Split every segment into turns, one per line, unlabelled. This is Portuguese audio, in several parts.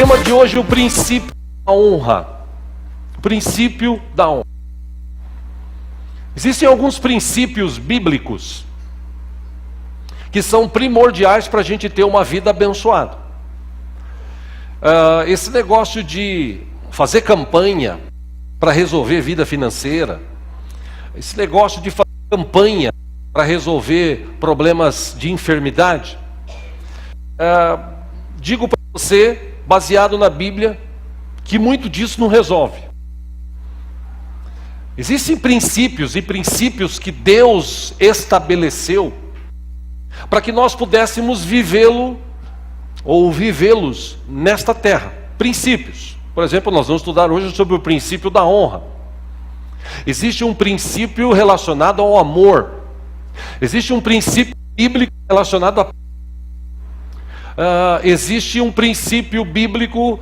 tema de hoje é o princípio da honra. O princípio da honra. Existem alguns princípios bíblicos que são primordiais para a gente ter uma vida abençoada. Esse negócio de fazer campanha para resolver vida financeira, esse negócio de fazer campanha para resolver problemas de enfermidade, digo para você, baseado na Bíblia, que muito disso não resolve. Existem princípios e princípios que Deus estabeleceu para que nós pudéssemos vivê-los nesta terra. Princípios. Por exemplo, nós vamos estudar hoje sobre o princípio da honra. Existe um princípio relacionado ao amor. Existe um princípio bíblico relacionado a existe um princípio bíblico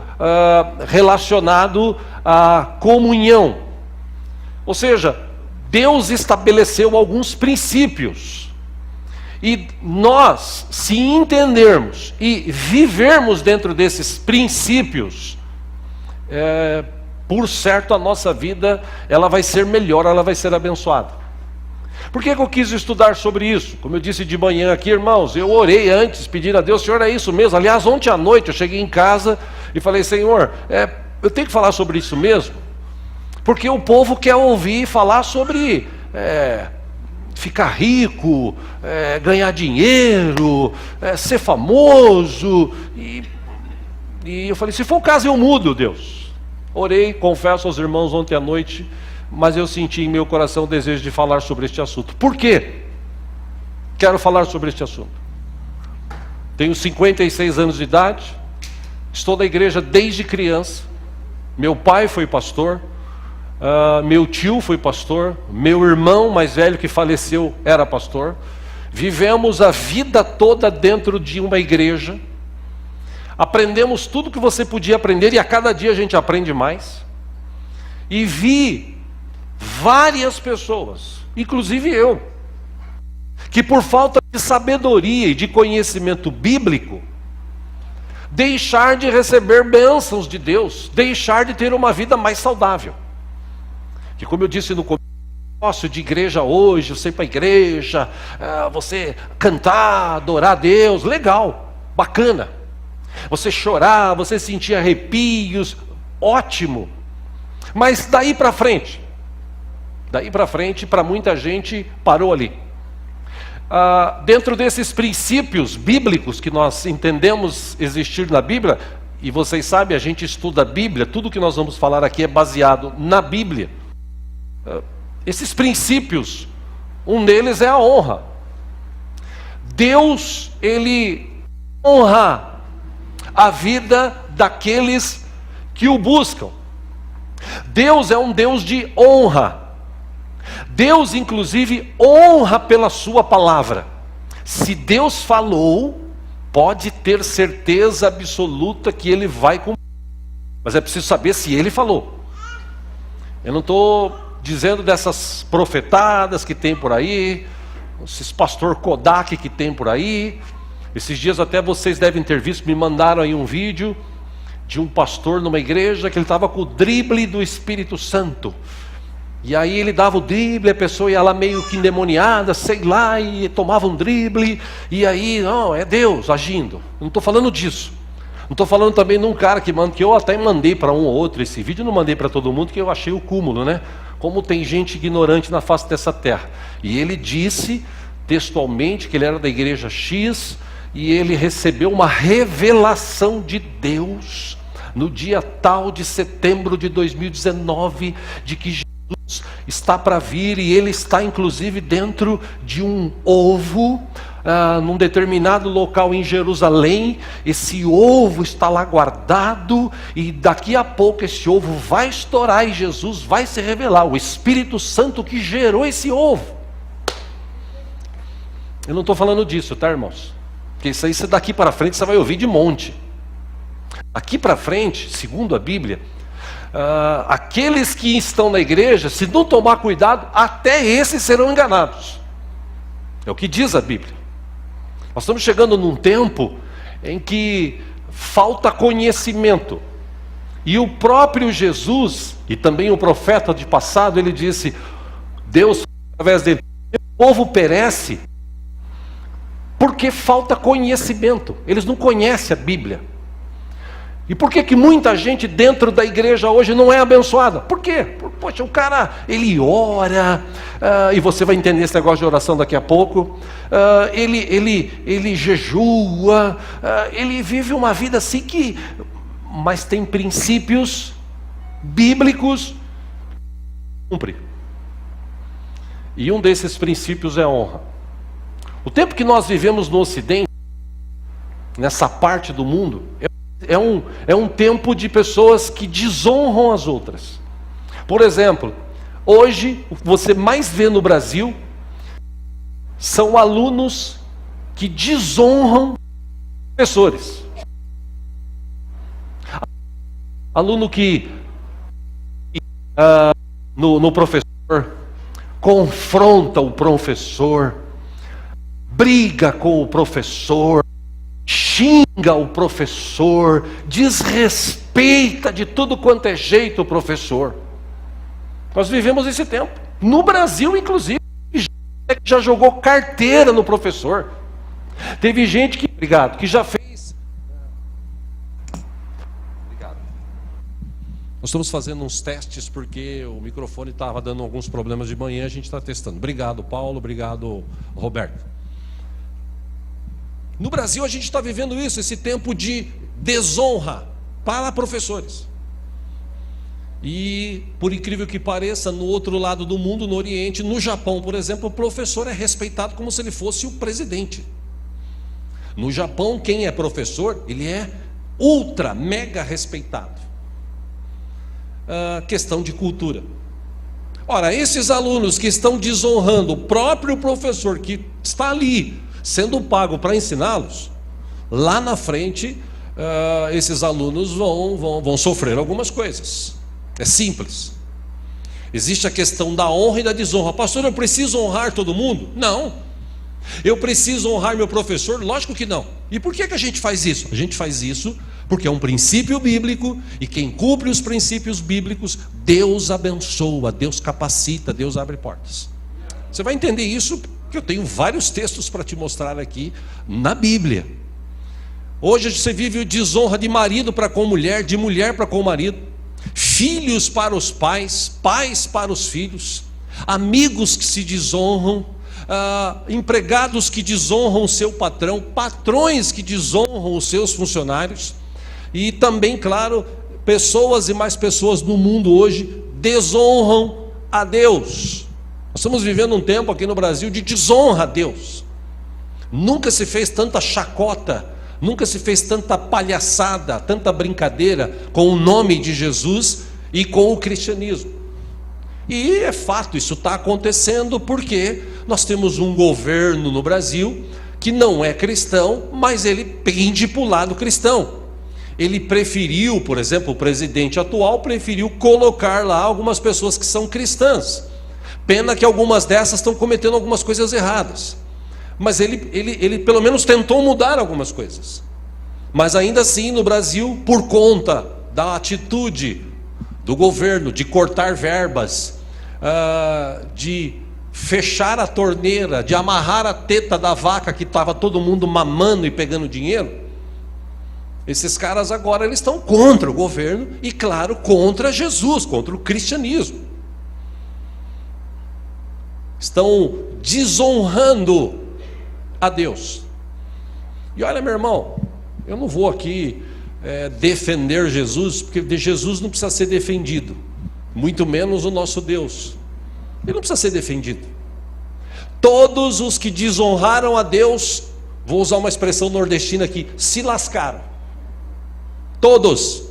relacionado à comunhão. Ou seja, Deus estabeleceu alguns princípios. E nós, se entendermos e vivermos dentro desses princípios, por certo a nossa vida ela vai ser melhor, ela vai ser abençoada. Por que eu quis estudar sobre isso? Como eu disse de manhã aqui, irmãos, eu orei antes, pedindo a Deus, Senhor, é isso mesmo? Aliás, ontem à noite eu cheguei em casa e falei, Senhor, eu tenho que falar sobre isso mesmo? Porque o povo quer ouvir falar sobre ficar rico, ganhar dinheiro, ser famoso. E eu falei, se for o caso eu mudo, Deus. Orei, confesso aos irmãos ontem à noite, mas eu senti em meu coração o desejo de falar sobre este assunto. Por quê? Quero falar sobre este assunto. Tenho 56 anos de idade, estou na igreja desde criança. Meu pai foi pastor, meu tio foi pastor, meu irmão mais velho que faleceu era pastor. Vivemos a vida toda dentro de uma igreja. Aprendemos tudo que você podia aprender e a cada dia a gente aprende mais. E vi várias pessoas, inclusive eu, que por falta de sabedoria e de conhecimento bíblico, deixar de receber bênçãos de Deus, deixar de ter uma vida mais saudável. Que como eu disse no começo de igreja hoje, você ir para a igreja, você cantar, adorar a Deus, legal, bacana. Você chorar, você sentir arrepios, ótimo. Mas daí para frente, para muita gente, parou ali. Dentro desses princípios bíblicos que nós entendemos existir na Bíblia, e vocês sabem, a gente estuda a Bíblia, tudo que nós vamos falar aqui é baseado na Bíblia. Esses princípios, um deles é a honra. Deus, Ele honra a vida daqueles que o buscam. Deus é um Deus de honra. Deus, inclusive, honra pela sua palavra. Se Deus falou, pode ter certeza absoluta que Ele vai cumprir. Mas é preciso saber se Ele falou. Eu não estou dizendo dessas profetadas que tem por aí, esses pastor Kodak que tem por aí. Esses dias até vocês devem ter visto, me mandaram aí um vídeo de um pastor numa igreja que ele estava com o drible do Espírito Santo. E aí ele dava o drible, a pessoa ia lá meio que endemoniada, sei lá, e tomava um drible, e aí, não, é Deus agindo. Não estou falando disso. Não estou falando também de um cara que eu até mandei para um ou outro esse vídeo, não mandei para todo mundo, que eu achei o cúmulo, né? Como tem gente ignorante na face dessa terra. E ele disse textualmente que ele era da igreja X, e ele recebeu uma revelação de Deus no dia tal de setembro de 2019, de que Jesus está para vir, e ele está inclusive dentro de um ovo, num determinado local em Jerusalém. Esse ovo está lá guardado, e daqui a pouco esse ovo vai estourar e Jesus vai se revelar, o Espírito Santo que gerou esse ovo. Eu não estou falando disso, tá, irmãos? Porque isso aí, daqui para frente, você vai ouvir de monte. Aqui para frente, segundo a Bíblia, aqueles que estão na igreja, se não tomar cuidado, até esses serão enganados. É o que diz a Bíblia. Nós estamos chegando num tempo em que falta conhecimento. E o próprio Jesus, e também o profeta de passado, ele disse, Deus, através dele, o povo perece porque falta conhecimento. Eles não conhecem a Bíblia. E por que muita gente dentro da igreja hoje não é abençoada? Por quê? Poxa, o cara, ele ora, e você vai entender esse negócio de oração daqui a pouco, ele jejua, ele vive uma vida assim que... mas tem princípios bíblicos, cumpre. E um desses princípios é a honra. O tempo que nós vivemos no Ocidente, nessa parte do mundo, é um tempo de pessoas que desonram as outras. Por exemplo, hoje, o que você mais vê no Brasil são alunos que desonram professores. Aluno que no professor, confronta o professor, briga com o professor, xinga o professor, desrespeita de tudo quanto é jeito o professor. Nós vivemos esse tempo. No Brasil, inclusive, já jogou carteira no professor. Teve gente que, obrigado, que já fez. Obrigado. Nós estamos fazendo uns testes porque o microfone estava dando alguns problemas de manhã, a gente está testando. Obrigado, Paulo, obrigado, Roberto. No Brasil a gente está vivendo isso, esse tempo de desonra para professores. E, por incrível que pareça, no outro lado do mundo, no Oriente, no Japão, por exemplo, o professor é respeitado como se ele fosse o presidente. No Japão, quem é professor, ele é ultra, mega respeitado. Questão de cultura. Ora, esses alunos que estão desonrando o próprio professor que está ali, sendo pago para ensiná-los, lá na frente, esses alunos vão sofrer algumas coisas. É simples. Existe a questão da honra e da desonra. Pastor, eu preciso honrar todo mundo? Não. Eu preciso honrar meu professor? Lógico que não. E por que a gente faz isso? A gente faz isso porque é um princípio bíblico, e quem cumpre os princípios bíblicos, Deus abençoa, Deus capacita, Deus abre portas. Você vai entender isso, porque eu tenho vários textos para te mostrar aqui na Bíblia. Hoje você vive o desonra de marido para com mulher, de mulher para com o marido, filhos para os pais, pais para os filhos, amigos que se desonram, empregados que desonram o seu patrão, patrões que desonram os seus funcionários, e também, claro, pessoas e mais pessoas no mundo hoje desonram a Deus. Nós estamos vivendo um tempo aqui no Brasil de desonra a Deus. Nunca se fez tanta chacota, nunca se fez tanta palhaçada, tanta brincadeira com o nome de Jesus e com o cristianismo. E é fato, isso está acontecendo porque nós temos um governo no Brasil que não é cristão, mas ele pende para o lado cristão. Ele preferiu, por exemplo, o presidente atual preferiu colocar lá algumas pessoas que são cristãs. Pena que algumas dessas estão cometendo algumas coisas erradas. Mas ele pelo menos tentou mudar algumas coisas. Mas ainda assim, no Brasil, por conta da atitude do governo de cortar verbas, de fechar a torneira, de amarrar a teta da vaca que estava todo mundo mamando e pegando dinheiro, esses caras agora eles estão contra o governo e, claro, contra Jesus, contra o cristianismo. Estão desonrando a Deus. E olha, meu irmão, eu não vou aqui defender Jesus, porque Jesus não precisa ser defendido, muito menos o nosso Deus. Ele não precisa ser defendido. Todos os que desonraram a Deus, vou usar uma expressão nordestina aqui, se lascaram. Todos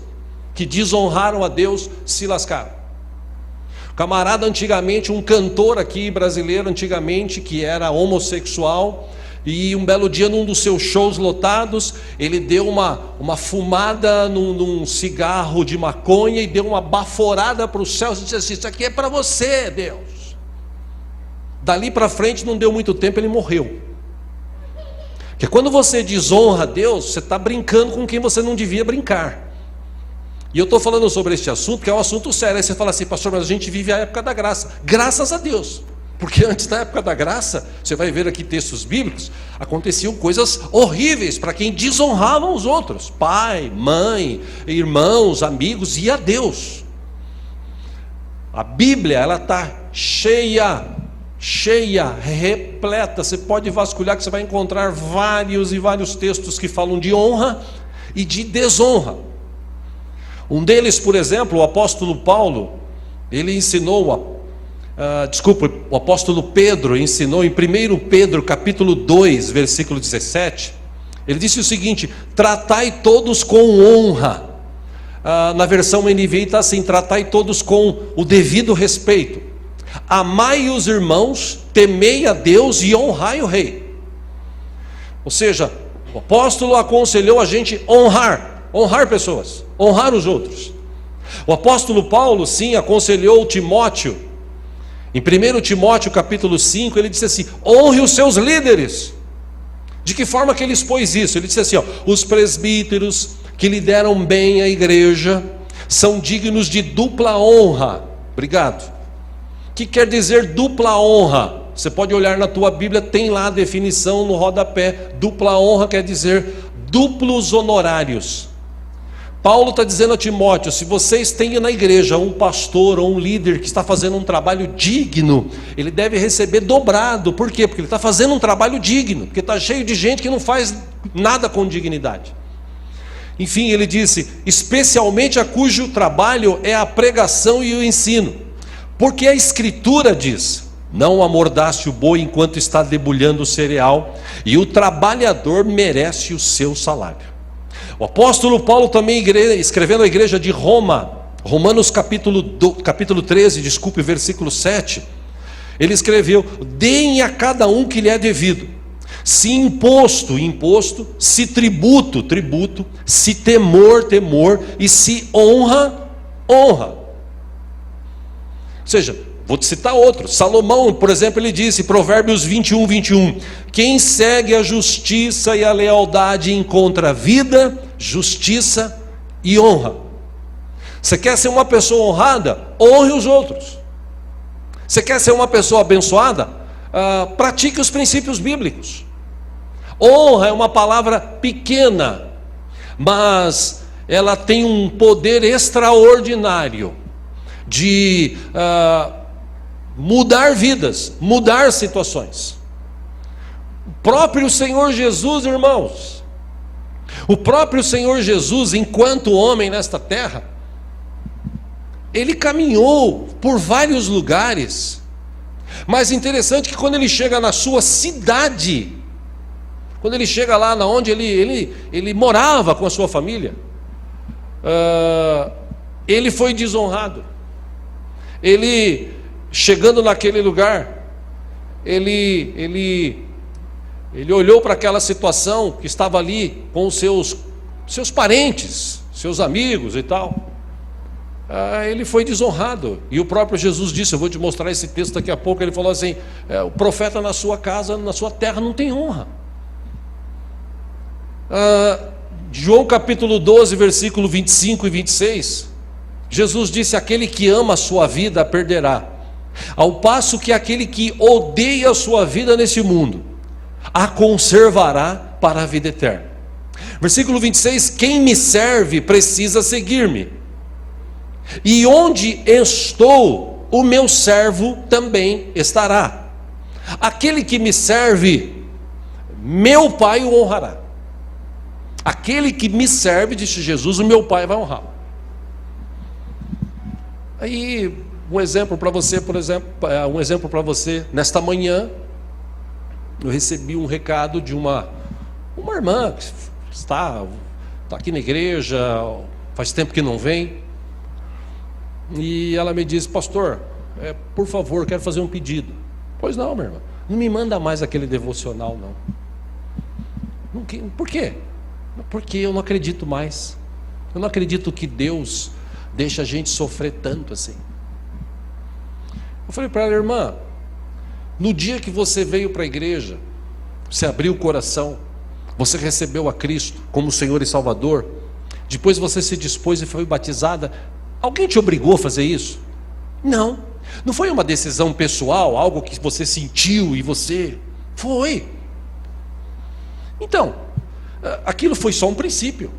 que desonraram a Deus se lascaram. Camarada, antigamente, um cantor aqui brasileiro, antigamente, que era homossexual, e um belo dia, num dos seus shows lotados, ele deu uma fumada num cigarro de maconha e deu uma baforada para os céus e disse assim: isso aqui é para você, Deus. Dali para frente, não deu muito tempo, ele morreu. Que quando você desonra a Deus, você está brincando com quem você não devia brincar. E eu estou falando sobre este assunto, que é um assunto sério. Aí você fala assim, pastor, mas a gente vive a época da graça. Graças a Deus. Porque antes da época da graça, você vai ver aqui textos bíblicos, aconteciam coisas horríveis para quem desonrava os outros. Pai, mãe, irmãos, amigos e a Deus. A Bíblia, ela está cheia, repleta. Você pode vasculhar que você vai encontrar vários e vários textos que falam de honra e de desonra. Um deles, por exemplo, o apóstolo Paulo, ele ensinou, o apóstolo Pedro ensinou em 1 Pedro capítulo 2, versículo 17, ele disse o seguinte: tratai todos com honra. Na versão NVI está assim: tratai todos com o devido respeito. Amai os irmãos, temei a Deus e honrai o rei. Ou seja, o apóstolo aconselhou a gente honrar pessoas, honrar os outros. O apóstolo Paulo, sim, aconselhou Timóteo. Em 1 Timóteo capítulo 5, ele disse assim: honre os seus líderes. De que forma que ele expôs isso? Ele disse assim, os presbíteros que lideram bem a igreja são dignos de dupla honra. Obrigado. O que quer dizer dupla honra? Você pode olhar na tua Bíblia, tem lá a definição no rodapé. Dupla honra quer dizer duplos honorários. Paulo está dizendo a Timóteo: se vocês têm na igreja um pastor ou um líder que está fazendo um trabalho digno, ele deve receber dobrado. Por quê? Porque ele está fazendo um trabalho digno, porque está cheio de gente que não faz nada com dignidade. Enfim, ele disse: especialmente a cujo trabalho é a pregação e o ensino, porque a Escritura diz: não amordace o boi enquanto está debulhando o cereal, e o trabalhador merece o seu salário. O apóstolo Paulo também, escrevendo à igreja de Roma, Romanos capítulo 13, versículo 7, ele escreveu: deem a cada um que lhe é devido, se imposto, se tributo, se temor, e se honra. Ou seja, vou te citar outro. Salomão, por exemplo, ele disse, Provérbios 21, quem segue a justiça e a lealdade encontra vida, justiça e honra. Você quer ser uma pessoa honrada? Honre os outros. Você quer ser uma pessoa abençoada? Pratique os princípios bíblicos. Honra é uma palavra pequena, mas ela tem um poder extraordinário de mudar vidas, mudar situações. O próprio Senhor Jesus, irmãos, o próprio Senhor Jesus, enquanto homem nesta terra, ele caminhou por vários lugares, mas interessante que quando ele chega na sua cidade, quando ele chega lá onde ele morava com a sua família, ele foi desonrado. Ele, chegando naquele lugar, ele olhou para aquela situação que estava ali com os seus parentes, seus amigos e tal. Ele foi desonrado. E o próprio Jesus disse, eu vou te mostrar esse texto daqui a pouco, ele falou assim, o profeta na sua casa, na sua terra não tem honra. João capítulo 12, versículo 25 e 26, Jesus disse: aquele que ama a sua vida a perderá, ao passo que aquele que odeia a sua vida nesse mundo a conservará para a vida eterna. Versículo 26, quem me serve precisa seguir-me, e onde estou, o meu servo também estará. Aquele que me serve, meu Pai o honrará. Aquele que me serve, disse Jesus, o meu Pai vai honrá-lo. Aí, um exemplo para você, nesta manhã, eu recebi um recado de uma irmã que está aqui na igreja, faz tempo que não vem, e ela me disse: pastor, por favor, quero fazer um pedido. Pois não, minha irmã, não me manda mais aquele devocional, não. Por quê? Porque eu não acredito mais. Eu não acredito que Deus deixa a gente sofrer tanto assim. Eu falei para ela: irmã, no dia que você veio para a igreja, você abriu o coração, você recebeu a Cristo como Senhor e Salvador, depois você se dispôs e foi batizada, alguém te obrigou a fazer isso? Não. Não foi uma decisão pessoal, algo que você sentiu e você... Foi. Então, aquilo foi só um princípio.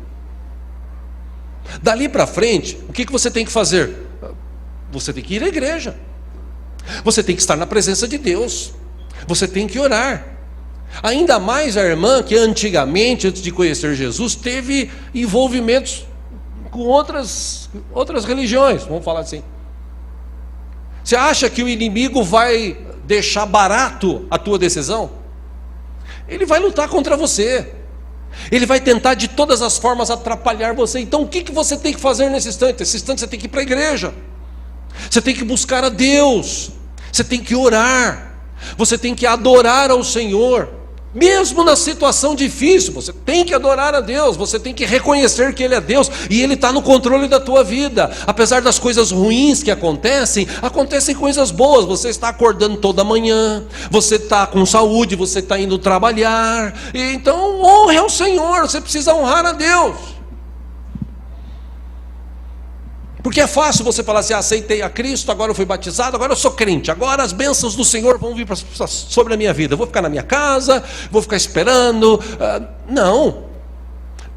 Dali para frente, o que você tem que fazer? Você tem que ir à igreja. Você tem que estar na presença de Deus. Você tem que orar. Ainda mais a irmã que antigamente, antes de conhecer Jesus, teve envolvimentos com outras religiões, vamos falar assim. Você acha que o inimigo vai deixar barato a tua decisão? Ele vai lutar contra você. Ele vai tentar de todas as formas atrapalhar você. Então o que você tem que fazer nesse instante? Nesse instante você tem que ir para a igreja. Você tem que buscar a Deus. Você tem que orar. Você tem que adorar ao Senhor. Mesmo na situação difícil, você tem que adorar a Deus, você tem que reconhecer que Ele é Deus e Ele está no controle da tua vida. Apesar das coisas ruins que acontecem coisas boas. Você está acordando toda manhã, você está com saúde, você está indo trabalhar. Então honre ao Senhor, você precisa honrar a Deus. Porque é fácil você falar assim: aceitei a Cristo, agora eu fui batizado, agora eu sou crente, agora as bênçãos do Senhor vão vir sobre a minha vida, eu vou ficar na minha casa, vou ficar esperando. Não.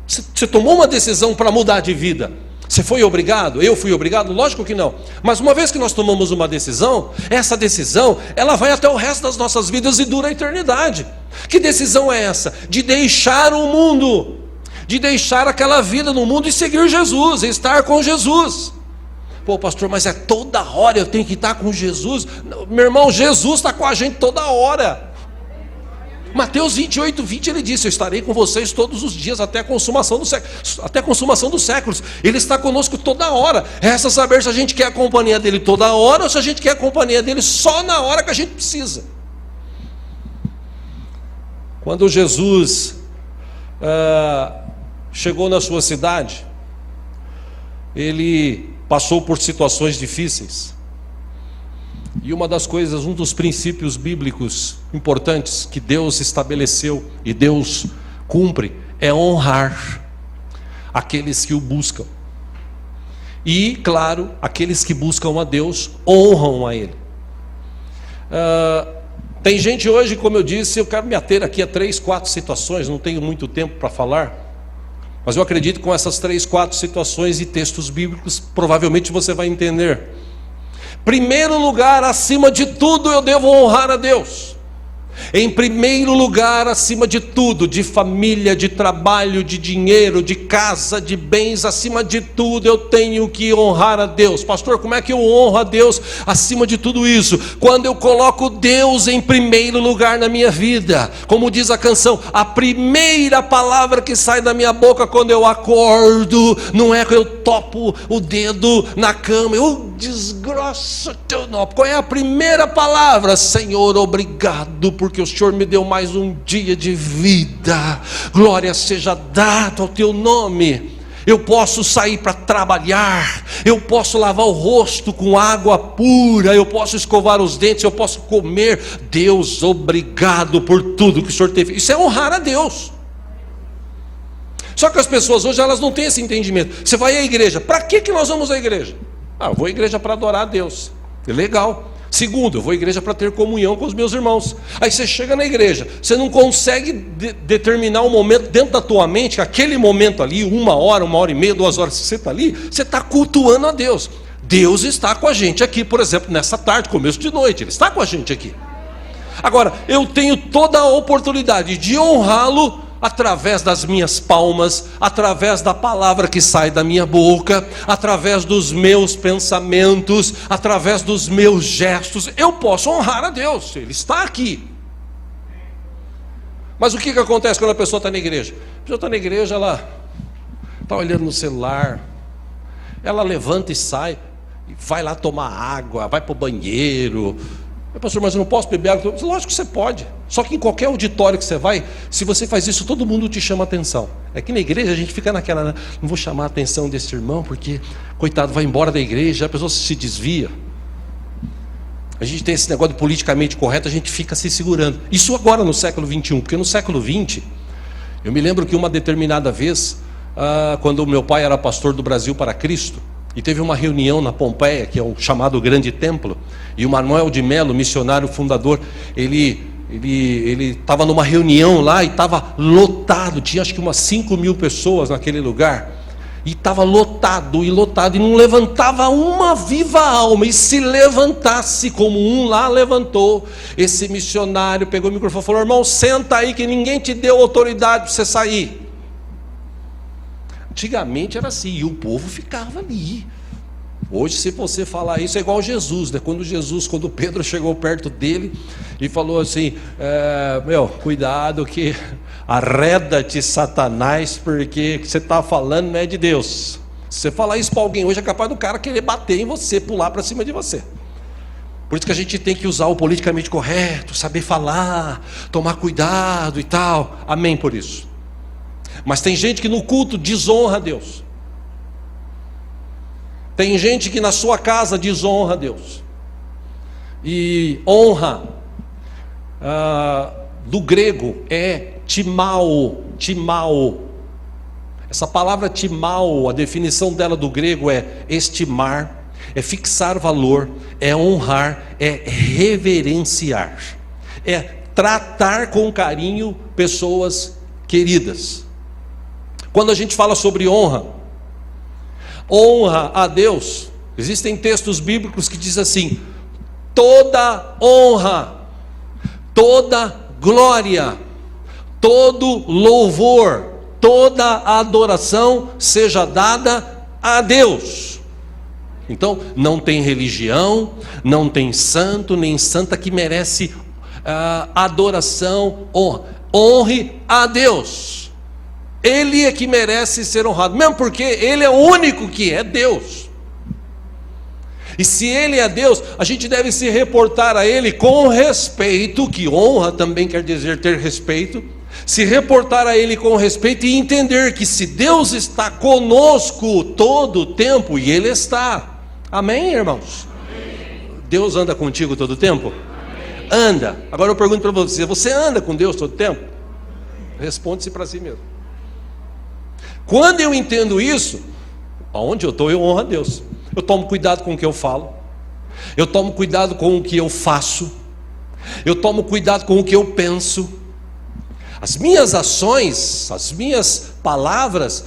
Você tomou uma decisão para mudar de vida. Você foi obrigado? Eu fui obrigado? Lógico que não. Mas uma vez que nós tomamos uma decisão, essa decisão, ela vai até o resto das nossas vidas e dura a eternidade. Que decisão é essa? De deixar o mundo, de deixar aquela vida no mundo e seguir Jesus, e estar com Jesus. Pô, pastor, mas é toda hora eu tenho que estar com Jesus? Meu irmão, Jesus está com a gente toda hora. Mateus 28:20 ele disse: eu estarei com vocês todos os dias até a consumação dos séculos. Ele está conosco toda hora. Resta saber se a gente quer a companhia dele toda hora ou se a gente quer a companhia dele só na hora que a gente precisa. Quando Jesus chegou na sua cidade, ele passou por situações difíceis. E uma das coisas, um dos princípios bíblicos importantes que Deus estabeleceu e Deus cumpre, é honrar aqueles que o buscam. E, claro, aqueles que buscam a Deus honram a Ele. Tem gente hoje, como eu disse, eu quero me ater aqui a 3, 4 situações, não tenho muito tempo para falar, mas eu acredito que com essas 3, 4 situações e textos bíblicos, provavelmente você vai entender. Primeiro lugar, acima de tudo, eu devo honrar a Deus. Em primeiro lugar, acima de tudo, de família, de trabalho, de dinheiro, de casa, de bens, acima de tudo eu tenho que honrar a Deus. Pastor, como é que eu honro a Deus acima de tudo isso? Quando eu coloco Deus em primeiro lugar na minha vida. Como diz a canção, a primeira palavra que sai da minha boca quando eu acordo, não é que eu topo o dedo na cama, eu desgrosso teu nome. Qual é a primeira palavra? Senhor, obrigado porque o Senhor me deu mais um dia de vida, glória seja dada ao teu nome. Eu posso sair para trabalhar, eu posso lavar o rosto com água pura, eu posso escovar os dentes, eu posso comer. Deus, obrigado por tudo que o Senhor teve. Isso é honrar a Deus. Só que as pessoas hoje, elas não têm esse entendimento. Você vai à igreja, para que nós vamos à igreja? Eu vou à igreja para adorar a Deus, é legal. Segundo, eu vou à igreja para ter comunhão com os meus irmãos. Aí você chega na igreja, você não consegue determinar um momento dentro da tua mente, que aquele momento ali, 1 hora, 1h30, 2 horas que você está ali, você está cultuando a Deus. Deus está com a gente aqui, por exemplo, nessa tarde, começo de noite, Ele está com a gente aqui. Agora, eu tenho toda a oportunidade de honrá-lo através das minhas palmas, através da palavra que sai da minha boca, através dos meus pensamentos, através dos meus gestos. Eu posso honrar a Deus, Ele está aqui. Mas o que acontece quando a pessoa está na igreja? A pessoa está na igreja, ela está olhando no celular, ela levanta e sai, e vai lá tomar água, vai para o banheiro. Pastor, mas eu não posso beber água? Lógico que você pode. Só que em qualquer auditório que você vai, se você faz isso, todo mundo te chama atenção. É que na igreja a gente fica naquela, não vou chamar a atenção desse irmão, porque, coitado, vai embora da igreja, a pessoa se desvia. A gente tem esse negócio de politicamente correto, a gente fica se segurando. Isso agora no século XXI, porque no século XX,
Eu me lembro que uma determinada vez, quando o meu pai era pastor do Brasil para Cristo, e teve uma reunião na Pompeia, que é o chamado Grande Templo, e o Manuel de Melo, missionário fundador, ele estava numa reunião lá e estava lotado, tinha acho que umas 5.000 pessoas naquele lugar, e estava lotado, e não levantava uma viva alma, e se levantasse como um lá levantou, esse missionário pegou o microfone e falou: irmão, senta aí que ninguém te deu autoridade para você sair. Antigamente era assim, e o povo ficava ali. Hoje, se você falar isso, é igual Jesus, né? Quando Pedro chegou perto dele e falou assim: cuidado que arreda-te, Satanás, porque o que você está falando não é de Deus. Se você falar isso para alguém hoje, é capaz do cara querer bater em você, pular para cima de você. Por isso que a gente tem que usar o politicamente correto, saber falar, tomar cuidado e tal. Amém por isso. Mas tem gente que no culto desonra a Deus. Tem gente que na sua casa desonra a Deus. E honra, do grego, é timao. Essa palavra timao, a definição dela do grego é estimar, é fixar valor, é honrar, é reverenciar, é tratar com carinho pessoas queridas. Quando a gente fala sobre honra a Deus, existem textos bíblicos que dizem assim: toda honra, toda glória, todo louvor, toda adoração seja dada a Deus. Então, não tem religião, não tem santo nem santa que merece adoração, honra. Honre a Deus. Ele é que merece ser honrado, mesmo porque Ele é o único que é Deus. E se Ele é Deus, a gente deve se reportar a Ele com respeito, que honra também quer dizer ter respeito. Se reportar a Ele com respeito e entender que se Deus está conosco todo o tempo, e Ele está. Amém, irmãos? Amém. Deus anda contigo todo o tempo? Amém. Anda. Agora eu pergunto para você: você anda com Deus todo o tempo? Responde-se para si mesmo. Quando eu entendo isso, aonde eu estou, eu honro a Deus. Eu tomo cuidado com o que eu falo, eu tomo cuidado com o que eu faço, eu tomo cuidado com o que eu penso. As minhas ações, as minhas palavras,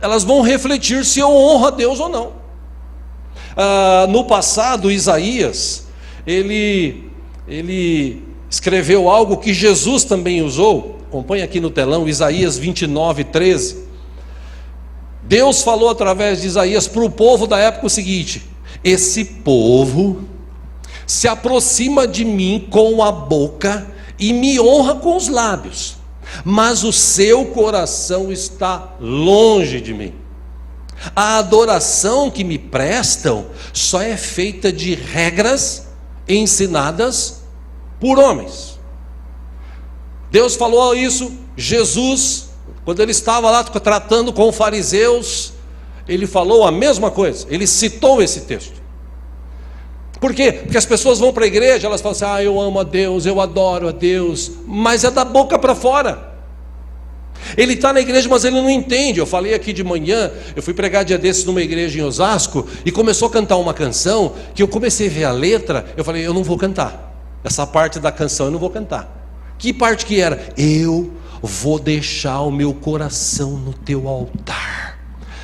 elas vão refletir se eu honro a Deus ou não. No passado, Isaías, ele escreveu algo que Jesus também usou. Acompanhe aqui no telão, Isaías 29:13. Deus falou através de Isaías para o povo da época o seguinte: esse povo se aproxima de mim com a boca e me honra com os lábios, mas o seu coração está longe de mim. A adoração que me prestam só é feita de regras ensinadas por homens. Deus falou isso. Jesus, quando ele estava lá tratando com fariseus, ele falou a mesma coisa, ele citou esse texto. Por quê? Porque as pessoas vão para a igreja, elas falam assim: eu amo a Deus, eu adoro a Deus, mas é da boca para fora. Ele está na igreja, mas ele não entende. Eu falei aqui de manhã, eu fui pregar dia desses numa igreja em Osasco, e começou a cantar uma canção, que eu comecei a ver a letra, eu falei: eu não vou cantar, essa parte da canção eu não vou cantar. Que parte que era? Eu vou deixar o meu coração no teu altar,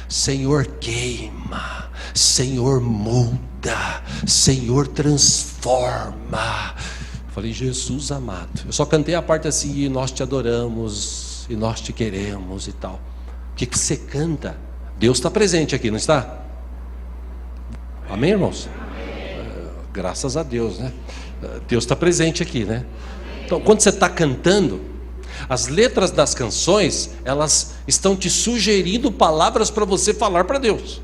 Senhor queima, Senhor muda, Senhor transforma. Falei: Jesus amado. Eu só cantei a parte assim: e nós te adoramos, e nós te queremos e tal. O que você canta? Deus está presente aqui, não está? Amém, irmãos? Graças a Deus, né? Deus está presente aqui, né? Então, quando você está cantando, as letras das canções, elas estão te sugerindo palavras para você falar para Deus.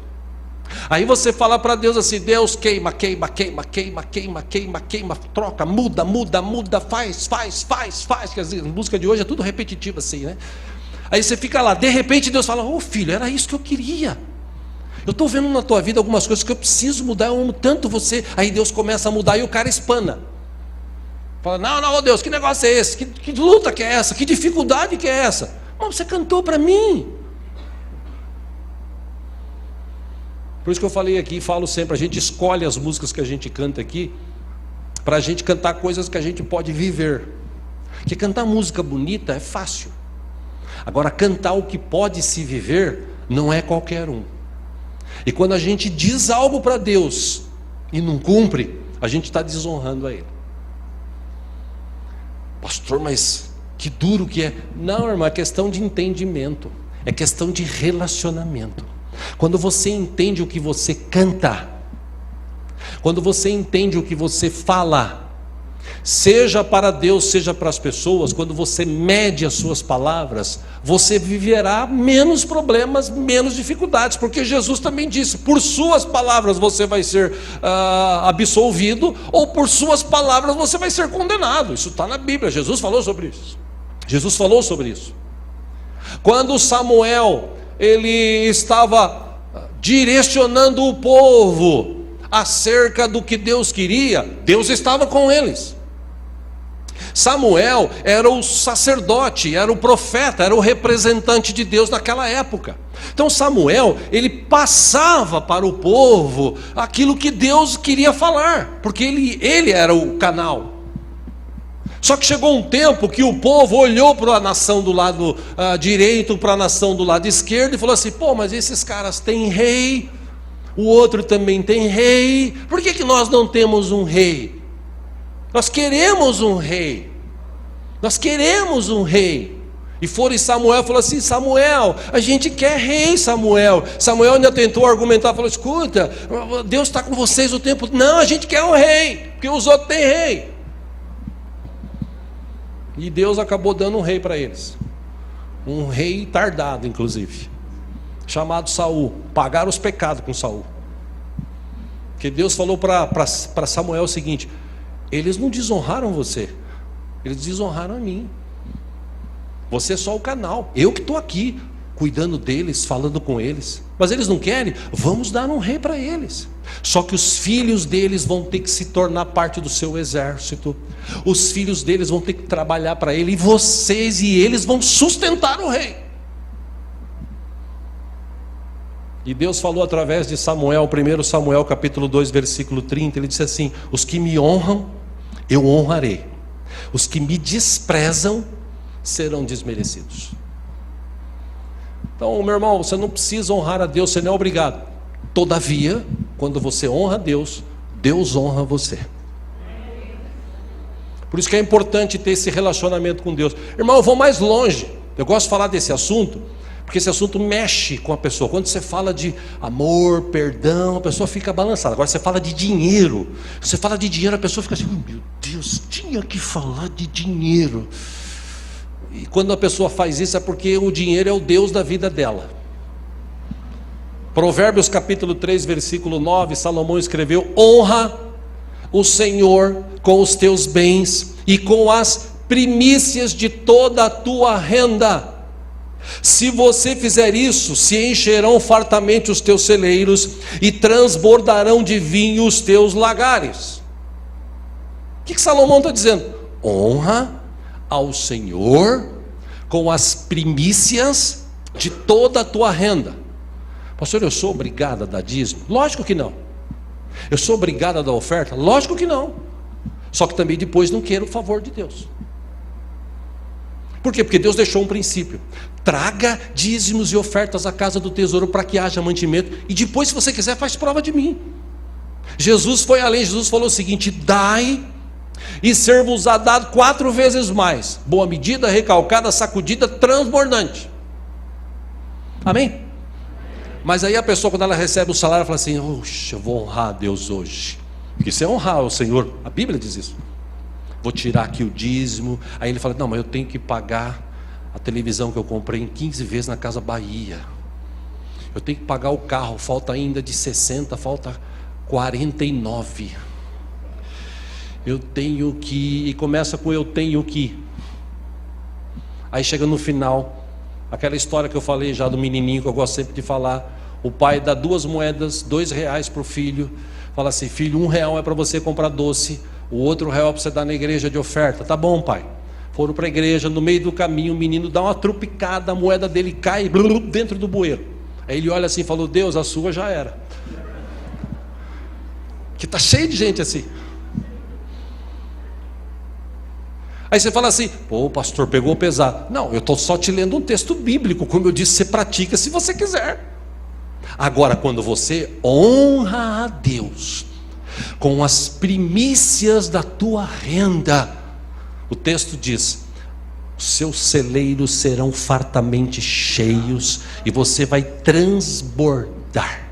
Aí você fala para Deus assim: Deus queima, queima, queima, queima, queima, queima, queima, troca, muda, muda, muda, faz. Que a música de hoje é tudo repetitivo assim, né? Aí você fica lá, de repente Deus fala: ô filho, era isso que eu queria. Eu estou vendo na tua vida algumas coisas que eu preciso mudar, eu amo tanto você. Aí Deus começa a mudar e o cara espana. Fala: não, Deus, que negócio é esse? Que luta que é essa? Que dificuldade que é essa? Irmão, você cantou para mim. Por isso que eu falei aqui, falo sempre, a gente escolhe as músicas que a gente canta aqui, para a gente cantar coisas que a gente pode viver. Porque cantar música bonita é fácil. Agora, cantar o que pode se viver, não é qualquer um. E quando a gente diz algo para Deus e não cumpre, a gente está desonrando a Ele. Pastor, mas que duro que é. Não, irmão, é questão de entendimento. É questão de relacionamento. Quando você entende o que você canta, quando você entende o que você fala, seja para Deus, seja para as pessoas, quando você mede as suas palavras, você viverá menos problemas, menos dificuldades, porque Jesus também disse, por suas palavras você vai ser absolvido, ou por suas palavras você vai ser condenado. Isso está na Bíblia, Jesus falou sobre isso. Jesus falou sobre isso. Quando Samuel, ele estava direcionando o povo acerca do que Deus queria, Deus estava com eles. Samuel era o sacerdote, era o profeta, era o representante de Deus naquela época. Então Samuel, ele passava para o povo aquilo que Deus queria falar, porque ele era o canal. Só que chegou um tempo que o povo olhou para a nação do lado direito, para a nação do lado esquerdo e falou assim, pô, mas esses caras têm rei, o outro também tem rei, por que nós não temos um rei? Nós queremos um rei, nós queremos um rei. E foram em Samuel e falou assim, Samuel, a gente quer rei, Samuel. Samuel ainda tentou argumentar, falou, escuta, Deus está com vocês o tempo, não, a gente quer um rei, porque os outros têm rei. E Deus acabou dando um rei para eles, um rei tardado inclusive, chamado Saul. Pagaram os pecados com Saul, porque Deus falou para Samuel o seguinte, eles não desonraram você, eles desonraram a mim. Você é só o canal, eu que estou aqui cuidando deles, falando com eles, mas eles não querem, vamos dar um rei para eles. Só que os filhos deles vão ter que se tornar parte do seu exército, os filhos deles vão ter que trabalhar para ele, e vocês e eles vão sustentar o rei. E Deus falou através de Samuel, 1 Samuel capítulo 2 versículo 30, ele disse assim, os que me honram, eu honrarei, os que me desprezam, serão desmerecidos. Então, meu irmão, você não precisa honrar a Deus, você não é obrigado. Todavia, quando você honra a Deus, Deus honra você. Por isso que é importante ter esse relacionamento com Deus. Irmão, eu vou mais longe. Eu gosto de falar desse assunto, porque esse assunto mexe com a pessoa. Quando você fala de amor, perdão, a pessoa fica balançada. Agora você fala de dinheiro. Você fala de dinheiro, a pessoa fica assim, meu Deus, tinha que falar de dinheiro. E quando a pessoa faz isso é porque o dinheiro é o Deus da vida dela. Provérbios capítulo 3 versículo 9, Salomão escreveu, honra o Senhor com os teus bens e com as primícias de toda a tua renda. Se você fizer isso, se encherão fartamente os teus celeiros e transbordarão de vinho os teus lagares. O que Salomão está dizendo? Honra ao Senhor com as primícias de toda a tua renda. Pastor, eu sou obrigado a dar dízimo? Lógico que não. Eu sou obrigado a dar oferta? Lógico que não. Só que também depois não quero o favor de Deus. Por quê? Porque Deus deixou um princípio. Traga dízimos e ofertas à casa do tesouro para que haja mantimento. E depois, se você quiser, faz prova de mim. Jesus foi além. Jesus falou o seguinte, dai e ser-vos-á dado 4 vezes mais. Boa medida, recalcada, sacudida, transbordante. Amém? Mas aí a pessoa, quando ela recebe o salário, fala assim, oxe, eu vou honrar a Deus hoje. Porque isso é honrar o Senhor. A Bíblia diz isso. Vou tirar aqui o dízimo. Aí ele fala, não, mas eu tenho que pagar a televisão que eu comprei em 15 vezes na Casa Bahia. Eu tenho que pagar o carro, falta ainda de 60, falta 49. Eu tenho que... E começa com eu tenho que. Aí chega no final, aquela história que eu falei já do menininho, que eu gosto sempre de falar. O pai dá 2 moedas, R$2 para o filho. Fala assim, filho, R$1 é para você comprar doce, o outro R$1 é para você dar na igreja de oferta. Tá bom, pai. Foram para a igreja, no meio do caminho, o menino dá uma trupicada, a moeda dele cai dentro do bueiro. Aí ele olha assim e falou: Deus, a sua já era. Que está cheio de gente assim. Aí você fala assim: pô, o pastor pegou pesado. Não, eu estou só te lendo um texto bíblico. Como eu disse, você pratica se você quiser. Agora, quando você honra a Deus com as primícias da tua renda, o texto diz: seus celeiros serão fartamente cheios e você vai transbordar.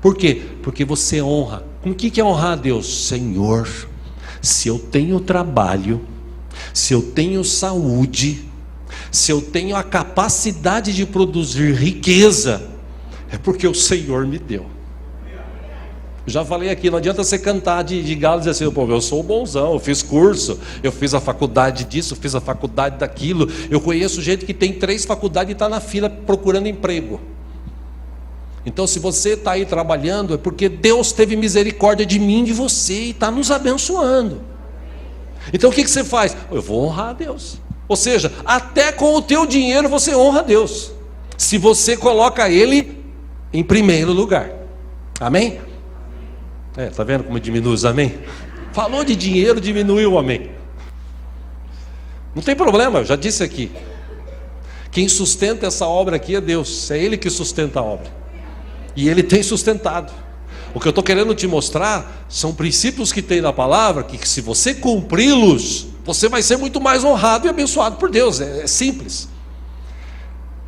Por quê? Porque você honra. O que é honrar a Deus? Senhor, se eu tenho trabalho, se eu tenho saúde, se eu tenho a capacidade de produzir riqueza, é porque o Senhor me deu. Já falei aqui, não adianta você cantar de galo e dizer assim: pô, eu sou bonzão, eu fiz curso, eu fiz a faculdade disso, eu fiz a faculdade daquilo. Eu conheço gente que tem 3 faculdades e está na fila procurando emprego. Então, se você está aí trabalhando, é porque Deus teve misericórdia de mim e de você e está nos abençoando. Então o que você faz? Eu vou honrar a Deus. Ou seja, até com o teu dinheiro você honra a Deus, se você coloca Ele em primeiro lugar. Amém? Está vendo como diminui os amém? Falou de dinheiro, diminuiu o amém. Não tem problema, eu já disse aqui. Quem sustenta essa obra aqui é Deus. É Ele que sustenta a obra. E Ele tem sustentado. O que eu estou querendo te mostrar são princípios que tem na palavra, que se você cumpri-los, você vai ser muito mais honrado e abençoado por Deus. É simples.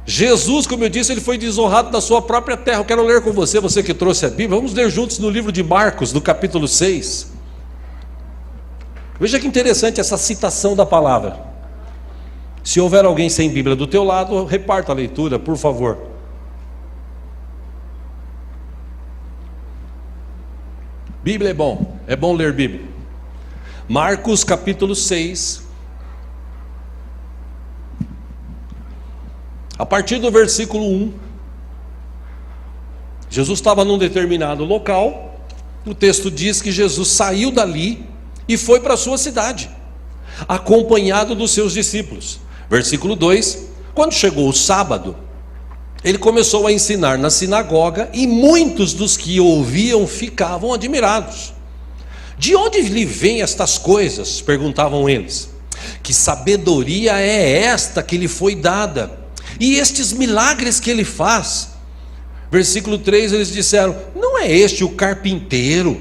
Jesus, como eu disse, ele foi desonrado da sua própria terra. Eu quero ler com você, você que trouxe a Bíblia. Vamos ler juntos no livro de Marcos, no capítulo 6. Veja que interessante essa citação da palavra. Se houver alguém sem Bíblia do teu lado, reparta a leitura, por favor. Bíblia é bom ler Bíblia. Marcos capítulo 6, a partir do versículo 1. Jesus estava num determinado local. O texto diz que Jesus saiu dali e foi para a sua cidade, acompanhado dos seus discípulos. Versículo 2: quando chegou o sábado, ele começou a ensinar na sinagoga, e muitos dos que ouviam ficavam admirados. De onde lhe vêm estas coisas? Perguntavam eles. Que sabedoria é esta que lhe foi dada? E estes milagres que ele faz? Versículo 3, eles disseram: não é este o carpinteiro,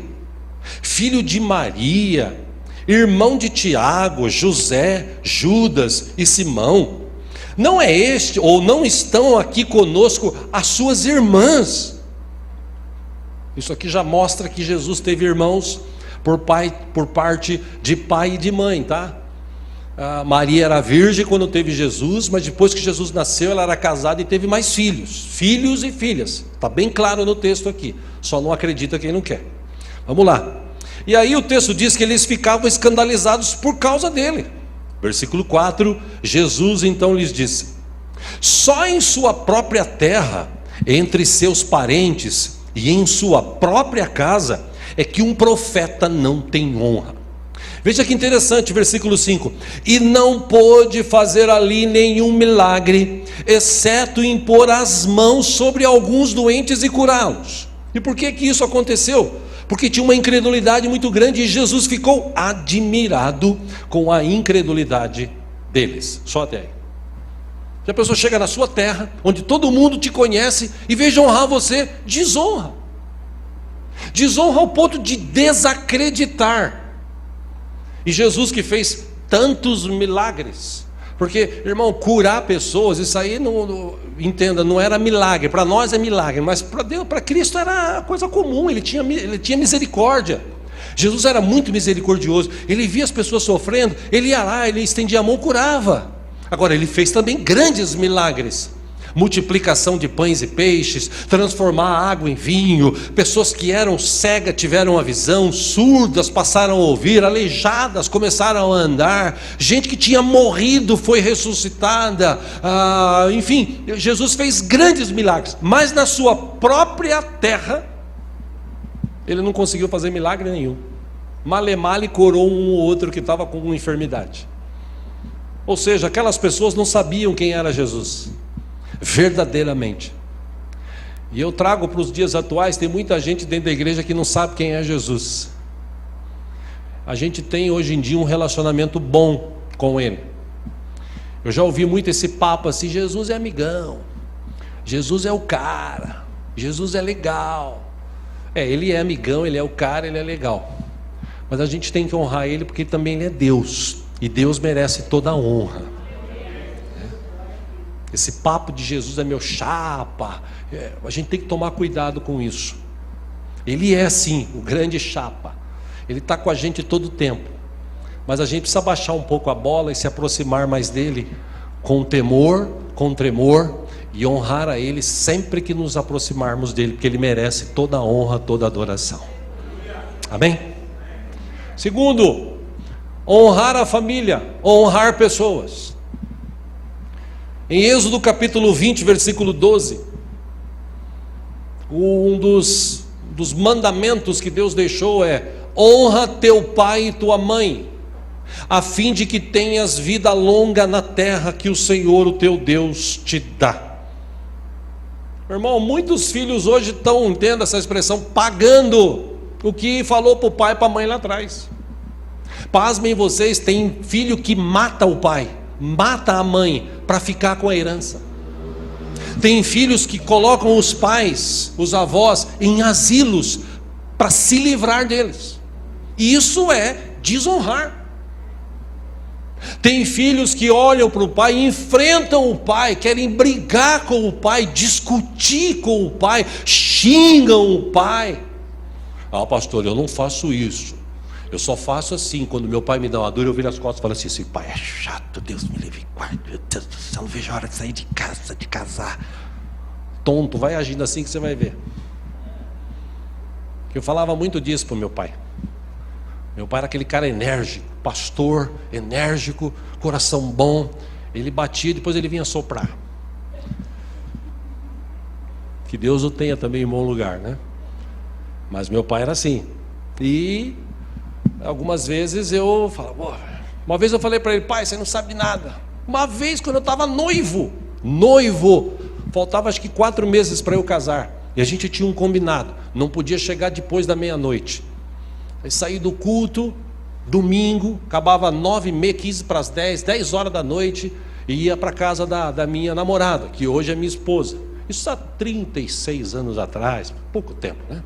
filho de Maria, irmão de Tiago, José, Judas e Simão? Não é este, ou não estão aqui conosco as suas irmãs? Isso aqui já mostra que Jesus teve irmãos por parte de pai e de mãe, tá? A Maria era virgem quando teve Jesus, mas depois que Jesus nasceu, ela era casada e teve mais filhos e filhas. Está bem claro no texto aqui, só não acredita quem não quer. Vamos lá. E aí o texto diz que eles ficavam escandalizados por causa dele. Versículo 4, Jesus então lhes disse: só em sua própria terra, entre seus parentes e em sua própria casa, é que um profeta não tem honra. Veja que interessante, versículo 5: e não pôde fazer ali nenhum milagre, exceto impor as mãos sobre alguns doentes e curá-los. E por que isso aconteceu? Porque tinha uma incredulidade muito grande, e Jesus ficou admirado com a incredulidade deles. Só até aí. Se a pessoa chega na sua terra, onde todo mundo te conhece, e veja honrar você, desonra ao ponto de desacreditar. E Jesus que fez tantos milagres, porque, irmão, curar pessoas, isso aí entenda, não era milagre. Para nós é milagre, mas para Deus, para Cristo era coisa comum. Ele tinha misericórdia. Jesus era muito misericordioso. Ele via as pessoas sofrendo, ele ia lá, ele estendia a mão, curava. Agora, ele fez também grandes milagres: multiplicação de pães e peixes, transformar a água em vinho, pessoas que eram cegas tiveram a visão, surdas passaram a ouvir, aleijadas começaram a andar, gente que tinha morrido foi ressuscitada, enfim, Jesus fez grandes milagres, mas na sua própria terra, ele não conseguiu fazer milagre nenhum. Male curou um ou outro que estava com uma enfermidade. Ou seja, aquelas pessoas não sabiam quem era Jesus, verdadeiramente. E eu trago para os dias atuais, tem muita gente dentro da igreja que não sabe quem é Jesus. A gente tem hoje em dia um relacionamento bom com Ele. Eu já ouvi muito esse papo assim: Jesus é amigão, Jesus é o cara, Jesus é legal. Ele é amigão, Ele é o cara, Ele é legal. Mas a gente tem que honrar Ele porque também Ele é Deus. E Deus merece toda a honra. Esse papo de Jesus é meu chapa, a gente tem que tomar cuidado com isso. Ele é sim o grande chapa, Ele está com a gente todo o tempo, mas a gente precisa baixar um pouco a bola e se aproximar mais dele, com temor, com tremor, e honrar a Ele sempre que nos aproximarmos dele, porque Ele merece toda a honra, toda a adoração. Amém? Segundo, honrar a família, honrar pessoas. Em Êxodo capítulo 20, versículo 12, um dos mandamentos que Deus deixou é: honra teu pai e tua mãe, a fim de que tenhas vida longa na terra que o Senhor, o teu Deus, te dá. Meu irmão, muitos filhos hoje estão, entenda essa expressão, pagando o que falou para o pai e para a mãe lá atrás. Pasmem vocês, tem filho que mata o pai, mata a mãe para ficar com a herança. Tem filhos que colocam os pais, os avós, em asilos para se livrar deles. E isso é desonrar. Tem filhos que olham para o pai, enfrentam o pai, querem brigar com o pai, discutir com o pai, xingam o pai. Ah, pastor, eu não faço isso. Eu só faço assim: quando meu pai me dá uma dor, eu viro as costas e falo assim: esse pai é chato, Deus me livre, guarde, meu Deus do céu, não vejo a hora de sair de casa, de casar. Tonto, vai agindo assim que você vai ver. Eu falava muito disso para o meu pai. Meu pai era aquele cara enérgico, pastor, enérgico, coração bom. Ele batia e depois ele vinha soprar. Que Deus o tenha também em bom lugar, né? Mas meu pai era assim. E algumas vezes eu falava, uma vez eu falei para ele: pai, você não sabe de nada. Uma vez, quando eu estava noivo, faltava acho que 4 meses para eu casar, e a gente tinha um combinado, não podia chegar depois da meia-noite. Aí saí do culto, domingo, acabava 9h30, 15 para as 10 horas da noite, e ia para casa da minha namorada, que hoje é minha esposa. Isso há 36 anos atrás, pouco tempo, né?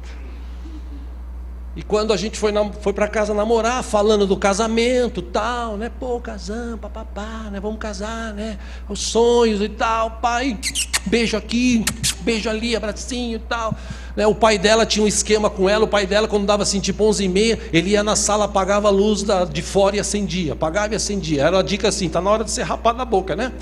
E quando a gente foi para casa namorar, falando do casamento, tal, né? Pô, casamos, papapá, né? Vamos casar, né? Os sonhos e tal, pai, beijo aqui, beijo ali, abracinho e tal. Né? O pai dela tinha um esquema com ela. O pai dela, quando dava assim, tipo 11h30, ele ia na sala, apagava a luz de fora e acendia. Apagava e acendia. Era uma dica assim: tá na hora de ser rapado na boca, né?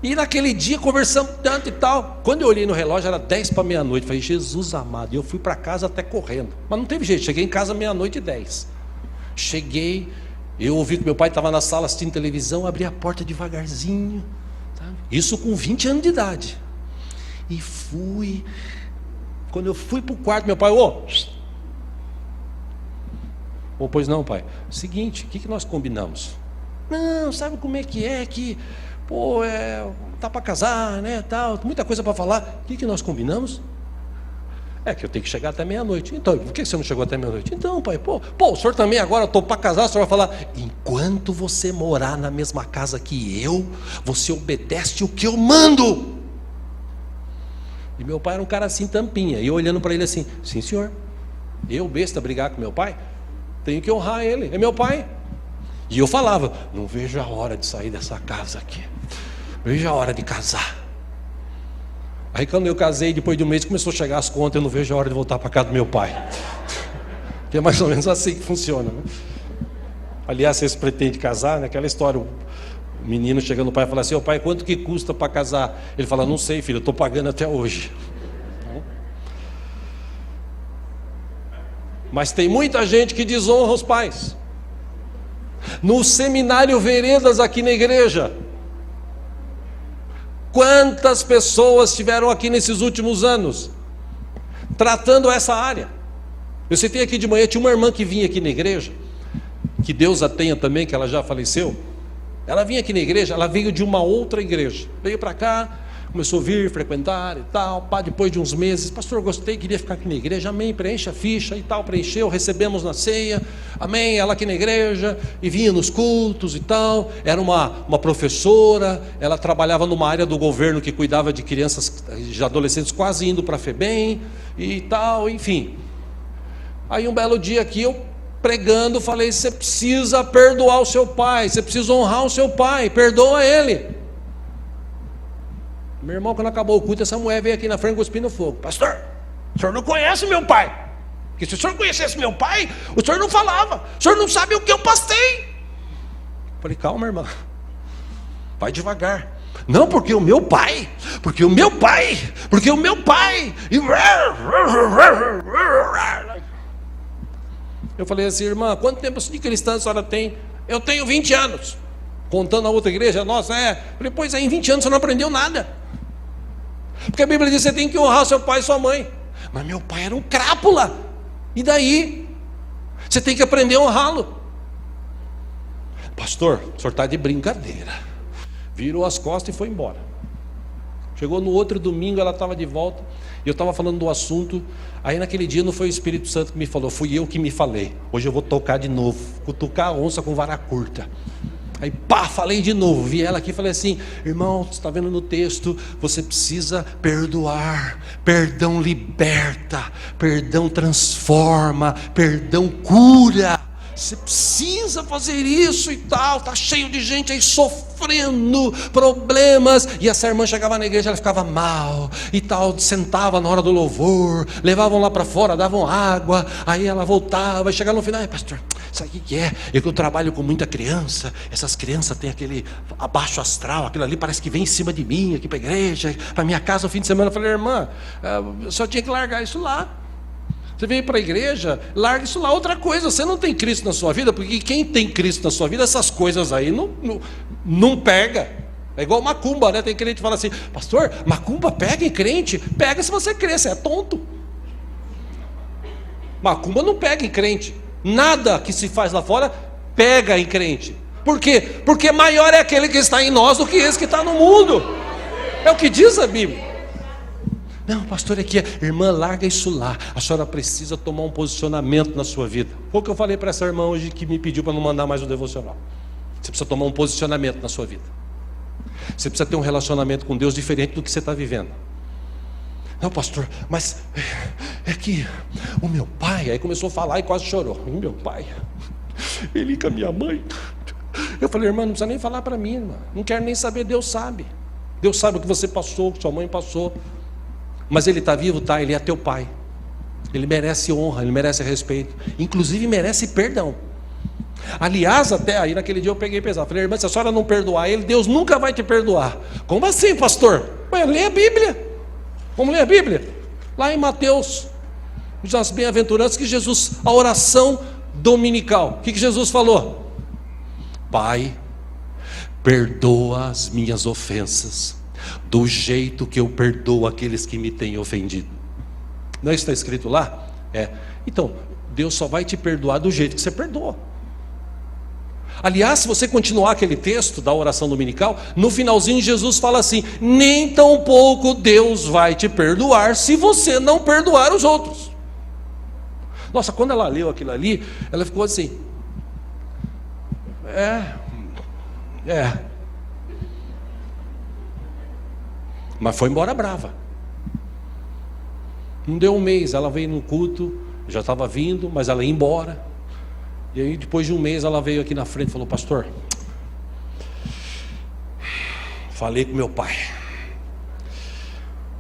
E naquele dia conversamos tanto e tal. Quando eu olhei no relógio, era 10 para meia-noite. Falei: Jesus amado. E eu fui para casa até correndo. Mas não teve jeito, cheguei em casa 00:10. Cheguei, eu ouvi que meu pai estava na sala assistindo televisão. Abri a porta devagarzinho, sabe? Isso com 20 anos de idade. E fui. Quando eu fui para o quarto, meu pai: pois não, pai. Seguinte, o que nós combinamos? Não, sabe como é que pô, tá para casar, né, tal, muita coisa para falar. O que nós combinamos? É que eu tenho que chegar até meia-noite. Então, por que você não chegou até meia-noite? Então, pai, pô, o senhor também agora, eu estou para casar, o senhor vai falar: enquanto você morar na mesma casa que eu, você obedece o que eu mando. E meu pai era um cara assim, tampinha, e eu olhando para ele assim: sim, senhor. Eu, besta, brigar com meu pai? Tenho que honrar ele, é meu pai. E eu falava: não vejo a hora de sair dessa casa aqui, vejo a hora de casar. Aí quando eu casei, depois de um mês, começou a chegar as contas. Eu não vejo a hora de voltar para casa do meu pai. Que é mais ou menos assim que funciona, né? Aliás, vocês pretendem casar, né? Aquela história, o menino chega no pai e fala assim: ô pai, quanto que custa para casar? Ele fala: não sei, filho, eu estou pagando até hoje. Mas tem muita gente que desonra os pais. No seminário Veredas aqui na igreja, quantas pessoas tiveram aqui nesses últimos anos tratando essa área? Eu citei aqui de manhã, tinha uma irmã que vinha aqui na igreja, que Deus a tenha também, que ela já faleceu. Ela vinha aqui na igreja, ela veio de uma outra igreja. Veio para cá, começou a vir, frequentar e tal. Pá, depois de uns meses, pastor, gostei, queria ficar aqui na igreja. Amém, preenche a ficha e tal. Preencheu, recebemos na ceia. Amém, ela aqui na igreja. E vinha nos cultos e tal. Era uma professora. Ela trabalhava numa área do governo que cuidava de crianças, de adolescentes quase indo para a FEBEM e tal, enfim. Aí um belo dia aqui eu pregando, falei, você precisa perdoar o seu pai, você precisa honrar o seu pai, perdoa ele. Meu irmão, quando acabou o culto, essa mulher veio aqui na frente cuspindo fogo. Pastor, o senhor não conhece meu pai, porque se o senhor conhecesse meu pai, o senhor não falava, o senhor não sabe o que eu passei. Falei, calma, irmã, vai devagar. Não, porque o meu pai, porque o meu pai, porque o meu pai. Eu falei assim, irmã, quanto tempo de cristã a senhora tem? Eu tenho 20 anos. Contando a outra igreja, nossa, Falei, pois é, em 20 anos você não aprendeu nada. Porque a Bíblia diz que você tem que honrar seu pai e sua mãe. Mas meu pai era um crápula. E daí? Você tem que aprender a honrá-lo. Pastor, o senhor está de brincadeira. Virou as costas e foi embora. Chegou no outro domingo, ela estava de volta. E eu estava falando do assunto. Aí naquele dia não foi o Espírito Santo que me falou, fui eu que me falei. Hoje eu vou tocar de novo, cutucar a onça com vara curta. Aí pá, falei de novo, vi ela aqui e falei assim, irmão, você está vendo no texto, você precisa perdoar, perdão liberta, perdão transforma, perdão cura, você precisa fazer isso e tal, está cheio de gente aí sofrendo problemas, e essa irmã chegava na igreja, ela ficava mal, e tal, sentava na hora do louvor, levavam lá para fora, davam água, aí ela voltava, e chegava no final, pastor, sabe o que é? Eu trabalho com muita criança, essas crianças têm aquele abaixo astral, aquilo ali parece que vem em cima de mim, aqui para a igreja, para minha casa no fim de semana. Eu falei, irmã, só tinha que largar isso lá. Você veio para a igreja, larga isso lá. Outra coisa, você não tem Cristo na sua vida, porque quem tem Cristo na sua vida, essas coisas aí não pega. É igual macumba, né? Tem crente que fala assim, pastor, macumba pega em crente? Pega se você crer, você é tonto. Macumba não pega em crente. Nada que se faz lá fora pega em crente. Por quê? Porque maior é aquele que está em nós do que esse que está no mundo. É o que diz a Bíblia. Não, pastor, aqui irmã, larga isso lá. A senhora precisa tomar um posicionamento na sua vida. Foi o que eu falei para essa irmã hoje que me pediu para não mandar mais o devocional. Você precisa tomar um posicionamento na sua vida. Você precisa ter um relacionamento com Deus diferente do que você está vivendo. Não, pastor, mas é que o meu pai, aí começou a falar e quase chorou. O meu pai, ele com a minha mãe. Eu falei, irmã, não precisa nem falar para mim, irmã. Não quero nem saber, Deus sabe. Deus sabe o que você passou, o que sua mãe passou. Mas ele está vivo, tá? Ele é teu pai. Ele merece honra, ele merece respeito. Inclusive merece perdão. Aliás, até aí naquele dia eu peguei pesado. Falei, irmã, se a senhora não perdoar ele, Deus nunca vai te perdoar. Como assim, pastor? Ué, lê a Bíblia. Vamos ler a Bíblia? Lá em Mateus, as bem-aventuranças, que Jesus, a oração dominical, o que Jesus falou? Pai, perdoa as minhas ofensas, do jeito que eu perdoo aqueles que me têm ofendido. Não é isso que está escrito lá? Então, Deus só vai te perdoar do jeito que você perdoa. Aliás, se você continuar aquele texto da oração dominical, no finalzinho Jesus fala assim, nem tão pouco Deus vai te perdoar se você não perdoar os outros. Nossa, quando ela leu aquilo ali, ela ficou assim, mas foi embora brava. Não deu um mês, ela veio no culto, já estava vindo, mas ela ia embora. E aí depois de um mês ela veio aqui na frente e falou, pastor, falei com meu pai.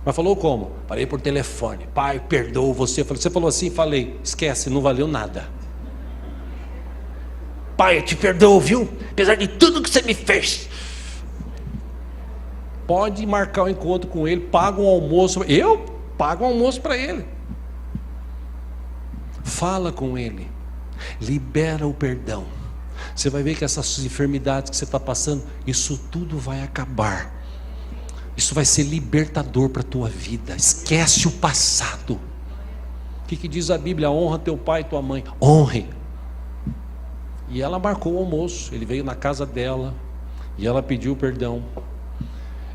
Mas falou como? Falei por telefone, pai, perdoa você. Você falou assim? Falei, esquece, não valeu nada. Pai, eu te perdoo, viu? Apesar de tudo que você me fez. Pode marcar um encontro com ele, paga um almoço. Eu pago um almoço para ele. Fala com ele. Libera o perdão. Você vai ver que essas enfermidades que você está passando, isso tudo vai acabar. Isso vai ser libertador para a tua vida. Esquece o passado. O que diz a Bíblia? Honra teu pai e tua mãe. Honre. E ela marcou o almoço. Ele veio na casa dela. E ela pediu perdão.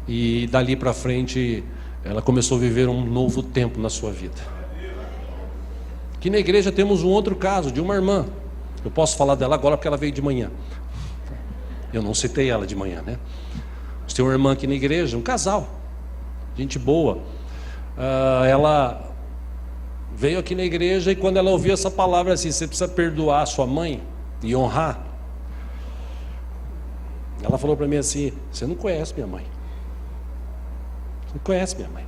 E dali para frente, ela começou a viver um novo tempo na sua vida. Aqui na igreja temos um outro caso de uma irmã. Eu posso falar dela agora porque ela veio de manhã. Eu não citei ela de manhã, né? Nós temos uma irmã aqui na igreja, um casal, gente boa. Ela veio aqui na igreja e quando ela ouviu essa palavra assim, você precisa perdoar a sua mãe e honrar. Ela falou para mim assim: você não conhece minha mãe. Você não conhece minha mãe.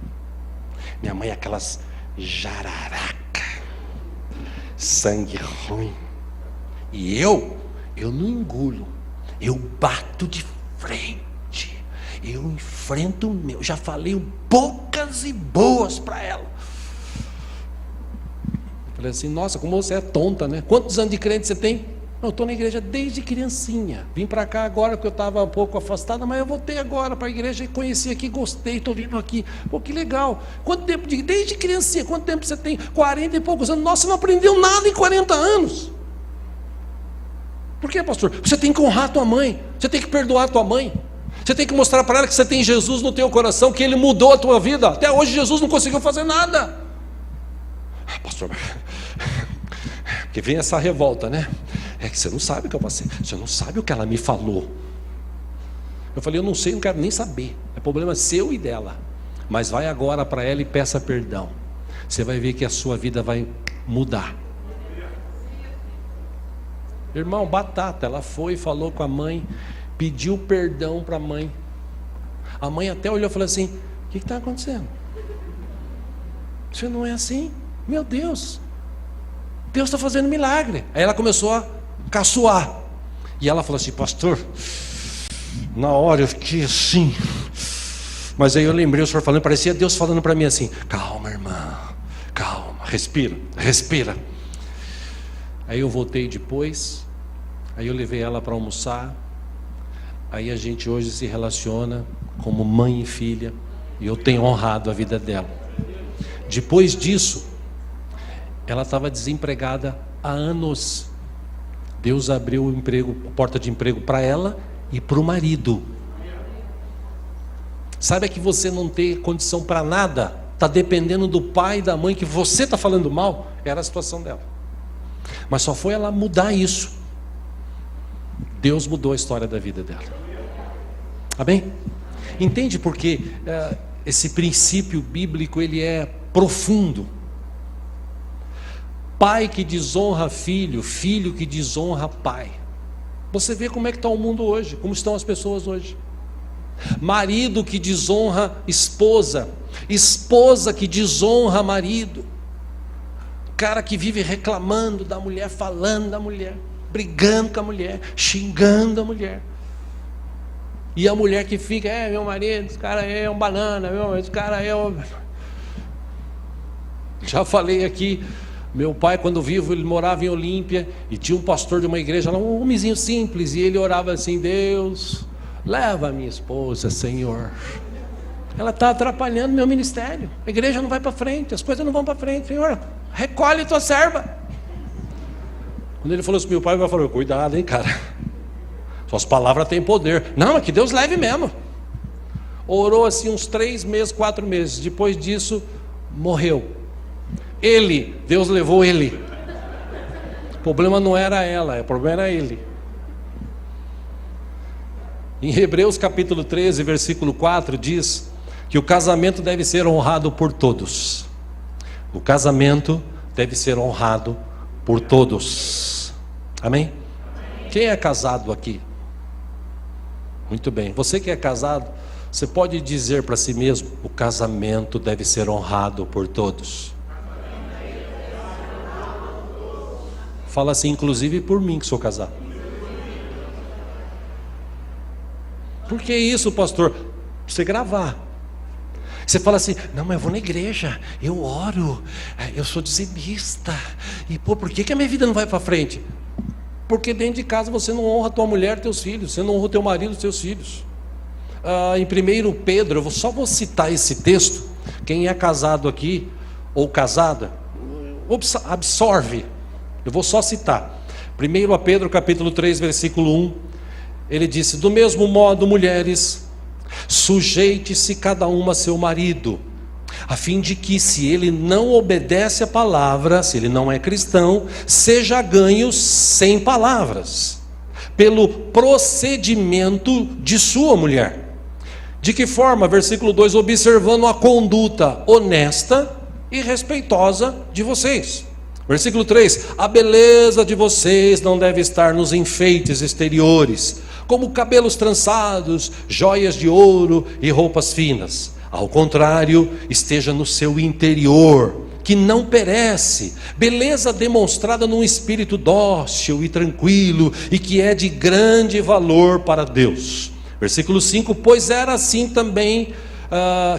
Minha mãe é aquelas jararaca, sangue ruim. E eu não engulo. Eu bato de frente. Eu enfrento o meu. Já falei bocas e boas para ela. Falei assim: nossa, como você é tonta, né? Quantos anos de crente você tem? Não, eu estou na igreja desde criancinha. Vim para cá agora porque eu estava um pouco afastada, mas eu voltei agora para a igreja e conheci aqui, gostei, estou vindo aqui. Pô, que legal. Quanto tempo desde criancinha, quanto tempo você tem? 40 e poucos anos. Nossa, você não aprendeu nada em 40 anos. Por quê, pastor? Você tem que honrar a tua mãe. Você tem que perdoar a tua mãe. Você tem que mostrar para ela que você tem Jesus no teu coração, que Ele mudou a tua vida. Até hoje Jesus não conseguiu fazer nada. Pastor, porque vem essa revolta, né? É que você não sabe o que eu passei. Você não sabe o que ela me falou. Eu falei: eu não sei, não quero nem saber. É problema seu e dela. Mas vai agora para ela e peça perdão. Você vai ver que a sua vida vai mudar. Irmão, batata. Ela foi, falou com a mãe, pediu perdão para a mãe. A mãe até olhou e falou assim: o que está acontecendo? Você não é assim? Meu Deus, Deus está fazendo milagre. Aí ela começou a caçoar. E ela falou assim: pastor, na hora eu fiquei assim. Mas aí eu lembrei o senhor falando, parecia Deus falando para mim assim: calma, irmã, calma, respira, respira. Aí eu voltei depois. Aí eu levei ela para almoçar. Aí a gente hoje se relaciona como mãe e filha. E eu tenho honrado a vida dela. Depois disso, ela estava desempregada há anos. Deus abriu o emprego, a porta de emprego para ela e para o marido. Sabe que você não tem condição para nada? Está dependendo do pai e da mãe que você está falando mal? Era a situação dela. Mas só foi ela mudar isso. Deus mudou a história da vida dela. Amém? Entende porque esse princípio bíblico ele é profundo. Pai que desonra filho, filho que desonra pai. Você vê como é que está o mundo hoje, como estão as pessoas hoje. Marido que desonra esposa, esposa que desonra marido. Cara que vive reclamando da mulher, falando da mulher, brigando com a mulher, xingando a mulher. E a mulher que fica: meu marido, esse cara é um banana, esse cara é um... Já falei aqui, meu pai quando vivo, ele morava em Olímpia, e tinha um pastor de uma igreja lá, um homenzinho simples, e ele orava assim: Deus, leva a minha esposa, Senhor. Ela está atrapalhando meu ministério, a igreja não vai para frente, as coisas não vão para frente. Senhor, recolhe tua serva. Quando ele falou isso, meu pai falou: cuidado, hein, cara, suas palavras têm poder. Não, é que Deus leve mesmo. Orou assim uns 3 meses, 4 meses. Depois disso, morreu. Deus levou ele. O problema não era ela, o problema era ele. Em Hebreus capítulo 13, versículo 4 diz que o casamento deve ser honrado por todos. O casamento deve ser honrado por todos. Amém? Quem é casado aqui? Muito bem. Você que é casado, você pode dizer para si mesmo: o casamento deve ser honrado por todos. Fala assim, inclusive por mim que sou casado. Por que isso, pastor? Pra você gravar. Você fala assim: não, mas eu vou na igreja, eu oro, eu sou dizimista. E por que a minha vida não vai para frente? Porque dentro de casa você não honra a tua mulher e teus filhos, você não honra o teu marido e os teus filhos. Em 1 Pedro, eu só vou citar esse texto. Quem é casado aqui, ou casada, absorve. Eu vou só citar. 1 Pedro capítulo 3, versículo 1. ele disse: do mesmo modo, mulheres, sujeite-se cada uma a seu marido, a fim de que, se ele não obedece à palavra, se ele não é cristão, seja ganho sem palavras, pelo procedimento de sua mulher. De que forma? Versículo 2: observando a conduta honesta e respeitosa de vocês. Versículo 3: a beleza de vocês não deve estar nos enfeites exteriores, como cabelos trançados, joias de ouro e roupas finas. Ao contrário, esteja no seu interior, que não perece, beleza demonstrada num espírito dócil e tranquilo, e que é de grande valor para Deus. Versículo 5: pois era assim também,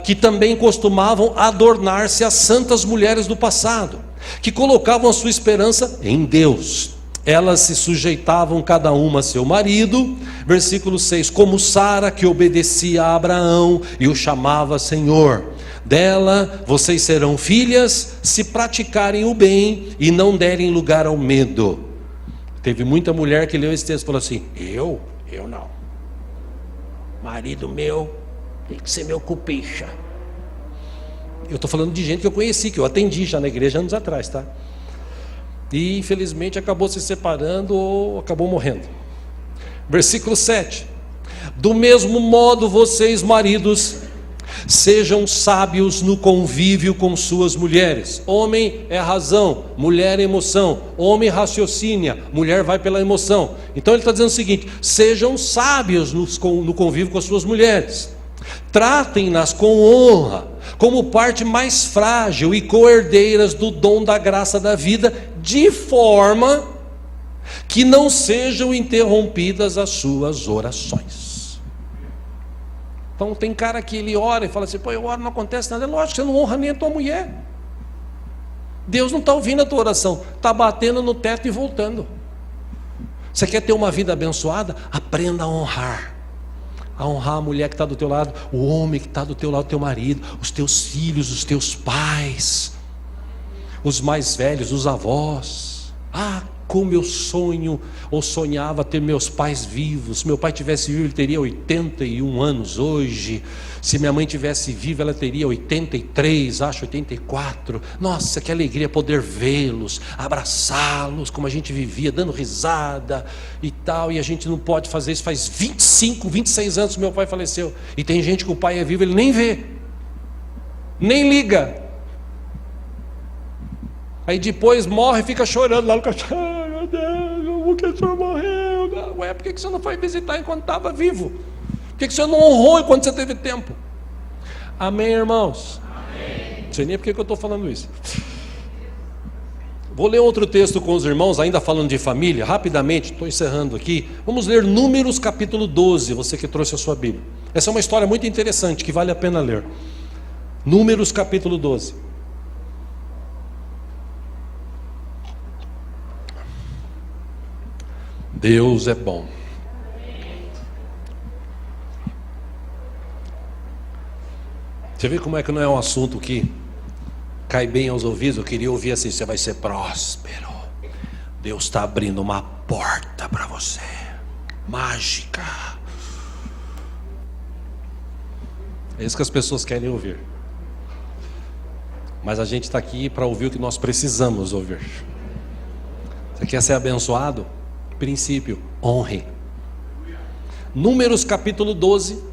que também costumavam adornar-se as santas mulheres do passado, que colocavam a sua esperança em Deus. Elas se sujeitavam cada uma a seu marido. Versículo 6: como Sara, que obedecia a Abraão e o chamava Senhor. Dela vocês serão filhas, se praticarem o bem e não derem lugar ao medo. Teve muita mulher que leu esse texto e falou assim: eu não, marido meu tem que ser meu cupicha. Eu estou falando de gente que eu conheci, que eu atendi já na igreja anos atrás, tá? E infelizmente acabou se separando ou acabou morrendo. Versículo 7: do mesmo modo vocês, maridos, sejam sábios no convívio com suas mulheres. Homem é razão, mulher é emoção. Homem raciocina, mulher vai pela emoção. Então ele está dizendo o seguinte: sejam sábios no convívio com as suas mulheres. Tratem-nas com honra, como parte mais frágil e co-herdeiras do dom da graça da vida, de forma que não sejam interrompidas as suas orações. Então tem cara que ele ora e fala assim: pô, eu oro, não acontece nada. É lógico, você não honra nem a tua mulher. Deus não está ouvindo a tua oração, está batendo no teto e voltando. Você quer ter uma vida abençoada? Aprenda a honrar a mulher que está do teu lado, o homem que está do teu lado, teu marido, os teus filhos, os teus pais, os mais velhos, os avós. Como eu sonho, ou sonhava ter meus pais vivos. Se meu pai tivesse vivo, ele teria 81 anos hoje. Se minha mãe tivesse viva, ela teria 83, acho 84. Nossa, que alegria poder vê-los, abraçá-los, como a gente vivia, dando risada e tal. E a gente não pode fazer isso. Faz 25, 26 anos que meu pai faleceu. E tem gente que o pai é vivo, ele nem vê, nem liga. Aí depois morre e fica chorando lá no caixão. Ai, meu Deus, por que o senhor morreu? Ué, por que você não foi visitar enquanto estava vivo? Por que você não honrou enquanto você teve tempo? Amém, irmãos? Amém. Não sei nem por que eu estou falando isso. Vou ler outro texto com os irmãos, ainda falando de família, rapidamente, estou encerrando aqui. Vamos ler Números capítulo 12, você que trouxe a sua Bíblia. Essa é uma história muito interessante, que vale a pena ler. Números capítulo 12. Deus é bom. Você vê como é que não é um assunto que cai bem aos ouvidos? Eu queria ouvir assim: você vai ser próspero, Deus está abrindo uma porta para você, mágica. É isso que as pessoas querem ouvir. Mas a gente está aqui para ouvir o que nós precisamos ouvir. Você quer ser abençoado? Princípio: honre. Números capítulo 12,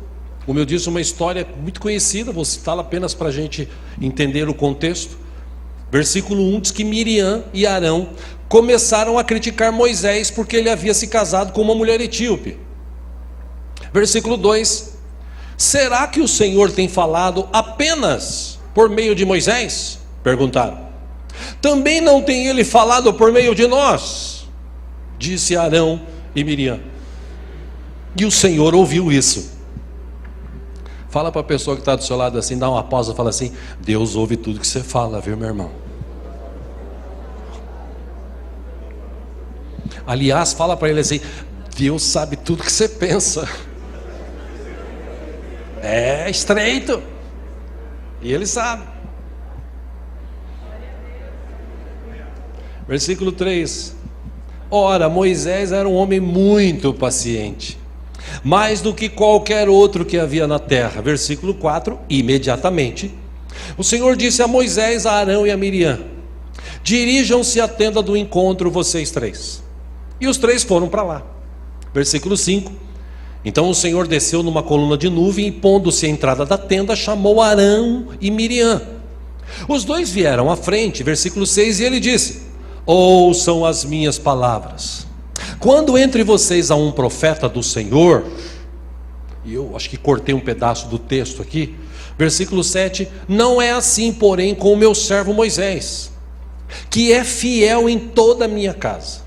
como eu disse, uma história muito conhecida, vou citá-la apenas para a gente entender o contexto. Versículo 1 diz que Miriam e Arão começaram a criticar Moisés porque ele havia se casado com uma mulher etíope. Versículo 2: será que o Senhor tem falado apenas por meio de Moisés? Perguntaram. Também não tem ele falado por meio de nós? Disse Arão e Miriam. E o Senhor ouviu isso. Fala para a pessoa que está do seu lado assim, dá uma pausa, fala assim: Deus ouve tudo que você fala, viu, meu irmão? Aliás, fala para ele assim: Deus sabe tudo que você pensa. É estreito, e ele sabe. Versículo 3: ora, Moisés era um homem muito paciente, mais do que qualquer outro que havia na terra. Versículo 4, imediatamente o Senhor disse a Moisés, a Arão e a Miriam: dirijam-se à tenda do encontro, vocês três. E os três foram para lá. Versículo 5, então o Senhor desceu numa coluna de nuvem e, pondo-se à entrada da tenda, chamou Arão e Miriam. Os dois vieram à frente. Versículo 6, e ele disse: ouçam as minhas palavras. Quando entre vocês há um profeta do Senhor, e eu acho que cortei um pedaço do texto aqui, versículo 7, não é assim, porém, com o meu servo Moisés, que é fiel em toda a minha casa.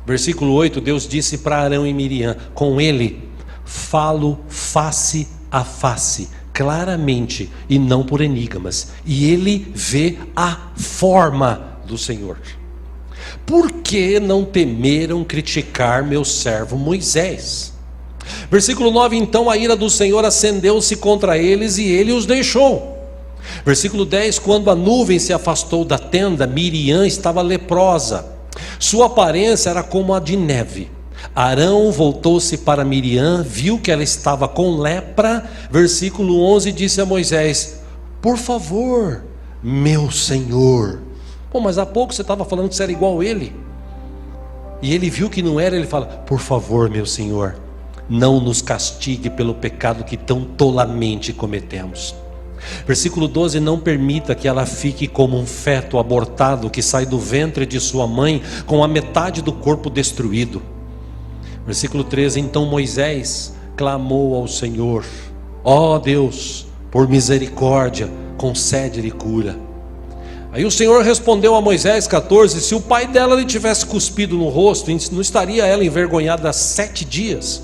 Versículo 8, Deus disse para Arão e Miriam: com ele falo face a face, claramente, e não por enigmas, e ele vê a forma do Senhor. Por que não temeram criticar meu servo Moisés? Versículo 9, então a ira do Senhor acendeu-se contra eles e ele os deixou. Versículo 10, quando a nuvem se afastou da tenda, Miriam estava leprosa, sua aparência era como a de neve. Arão voltou-se para Miriam, viu que ela estava com lepra. Versículo 11, disse a Moisés: por favor, meu senhor. Pô, mas há pouco você estava falando que você era igual a ele. E ele viu que não era, ele fala: por favor, meu senhor, não nos castigue pelo pecado que tão tolamente cometemos. Versículo 12, não permita que ela fique como um feto abortado que sai do ventre de sua mãe com a metade do corpo destruído. Versículo 13, então Moisés clamou ao Senhor: ó Deus, por misericórdia, concede-lhe cura. Aí o Senhor respondeu a Moisés, 14, se o pai dela lhe tivesse cuspido no rosto, não estaria ela envergonhada 7 dias?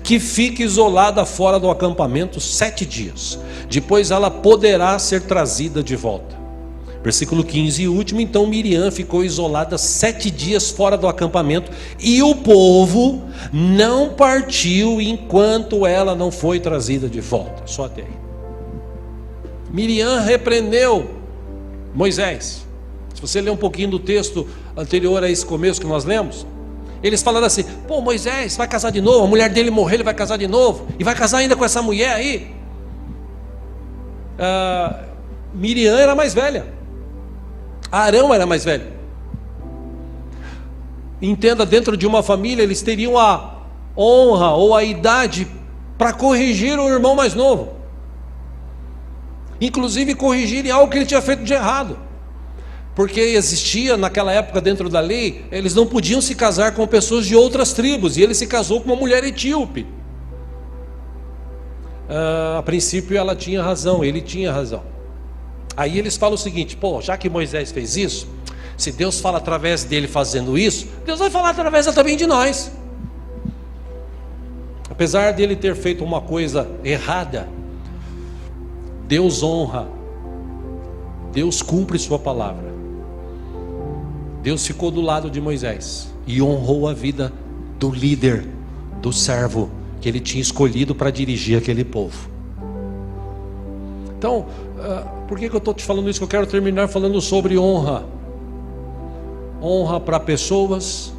Que fique isolada fora do acampamento 7 dias, depois ela poderá ser trazida de volta. Versículo 15 e último, então Miriam ficou isolada 7 dias fora do acampamento, e o povo não partiu enquanto ela não foi trazida de volta. Só até aí. Miriam repreendeu Moisés. Se você ler um pouquinho do texto anterior a esse começo que nós lemos, eles falaram assim: pô, Moisés vai casar de novo, a mulher dele morreu, ele vai casar de novo, e vai casar ainda com essa mulher aí. Miriam era mais velha, Arão era mais velho. Entenda, dentro de uma família eles teriam a honra ou a idade para corrigir o irmão mais novo, inclusive corrigirem algo que ele tinha feito de errado, porque existia naquela época dentro da lei, eles não podiam se casar com pessoas de outras tribos, e ele se casou com uma mulher etíope. A princípio ela tinha razão, ele tinha razão. Aí eles falam o seguinte: pô, já que Moisés fez isso, se Deus fala através dele fazendo isso, Deus vai falar através também de nós. Apesar dele ter feito uma coisa errada, Deus honra, Deus cumpre sua palavra. Deus ficou do lado de Moisés e honrou a vida do líder, do servo que ele tinha escolhido para dirigir aquele povo. Então, por que eu estou te falando isso? Que eu quero terminar falando sobre honra. Honra para pessoas,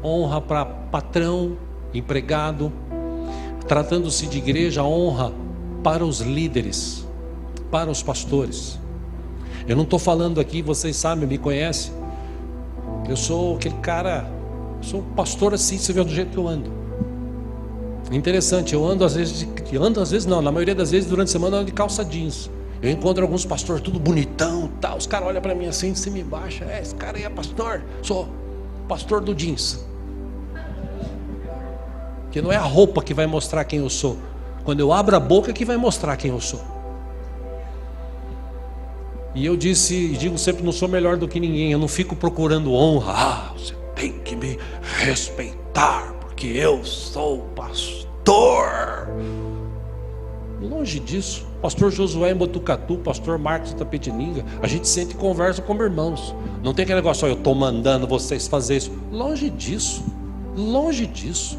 honra para patrão, empregado. Tratando-se de igreja, honra para os líderes, para os pastores. Eu não estou falando aqui, vocês sabem, me conhecem, eu sou aquele cara, sou pastor assim, você vê do jeito que eu ando. Interessante, eu ando às vezes não, na maioria das vezes durante a semana eu ando de calça jeans. Eu encontro alguns pastores tudo bonitão, tal, os caras olham para mim assim, de cima e embaixo: esse cara aí é pastor? Sou pastor do jeans. Que não é a roupa que vai mostrar quem eu sou, quando eu abro a boca que vai mostrar quem eu sou. E eu digo sempre, não sou melhor do que ninguém, eu não fico procurando honra. Você tem que me respeitar, porque eu sou pastor. Longe disso. Pastor Josué em Botucatu, pastor Marcos em Tapetininga, a gente sente e conversa como irmãos. Não tem aquele negócio: eu estou mandando vocês fazer isso. Longe disso, longe disso.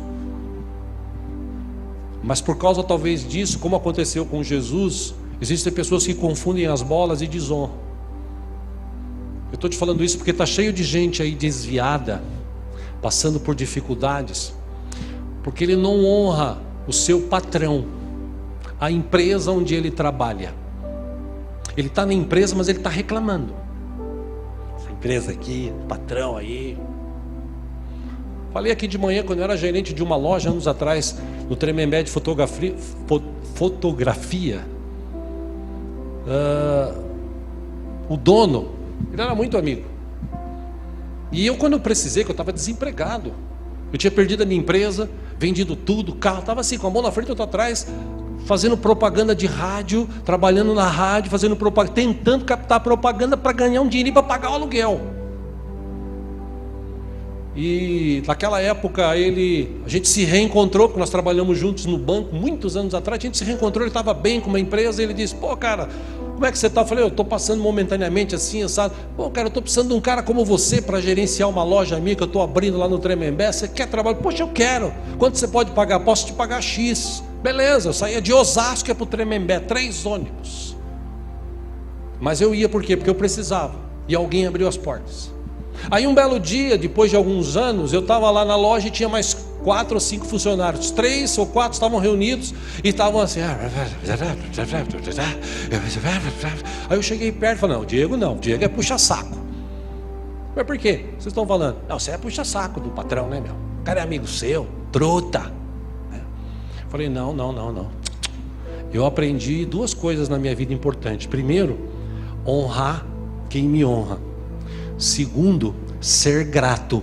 Mas por causa talvez disso, como aconteceu com Jesus, existem pessoas que confundem as bolas e desonram. Eu estou te falando isso porque está cheio de gente aí desviada, passando por dificuldades, Porque ele não honra o seu patrão, a empresa onde ele trabalha. Ele está na empresa, mas ele está reclamando. Essa empresa aqui, patrão aí. Falei aqui de manhã, quando eu era gerente de uma loja, anos atrás, no Tremembé de fotografia. O dono, ele era muito amigo. E eu, quando eu precisei, que eu estava desempregado, eu tinha perdido a minha empresa, vendido tudo, carro, estava assim, com a mão na frente e outra atrás, fazendo propaganda de rádio, trabalhando na rádio, fazendo propaganda, tentando captar propaganda para ganhar um dinheiro para pagar o aluguel. E naquela época a gente se reencontrou, porque nós trabalhamos juntos no banco, muitos anos atrás, a gente se reencontrou, ele estava bem com uma empresa, ele disse, pô cara, como é que você está? Eu falei, eu estou passando momentaneamente assim, sabe? Pô cara, eu estou precisando de um cara como você para gerenciar uma loja minha que eu estou abrindo lá no Tremembé, você quer trabalhar? Poxa, eu quero. Quanto você pode pagar? Posso te pagar X. Beleza, eu saía de Osasco para o Tremembé, 3 ônibus. Mas eu ia por quê? Porque eu precisava, e alguém abriu as portas. Aí um belo dia, depois de alguns anos, eu estava lá na loja e tinha mais 4 ou 5 funcionários, 3 ou 4 estavam reunidos e estavam assim. Aí eu cheguei perto e falei, não, o Diego é puxa-saco. Mas por quê? Vocês estão falando? Não, você é puxa-saco do patrão, né, meu? O cara é amigo seu, truta. Eu falei, não. Eu aprendi 2 coisas na minha vida importantes. Primeiro, honrar quem me honra. Segundo, ser grato.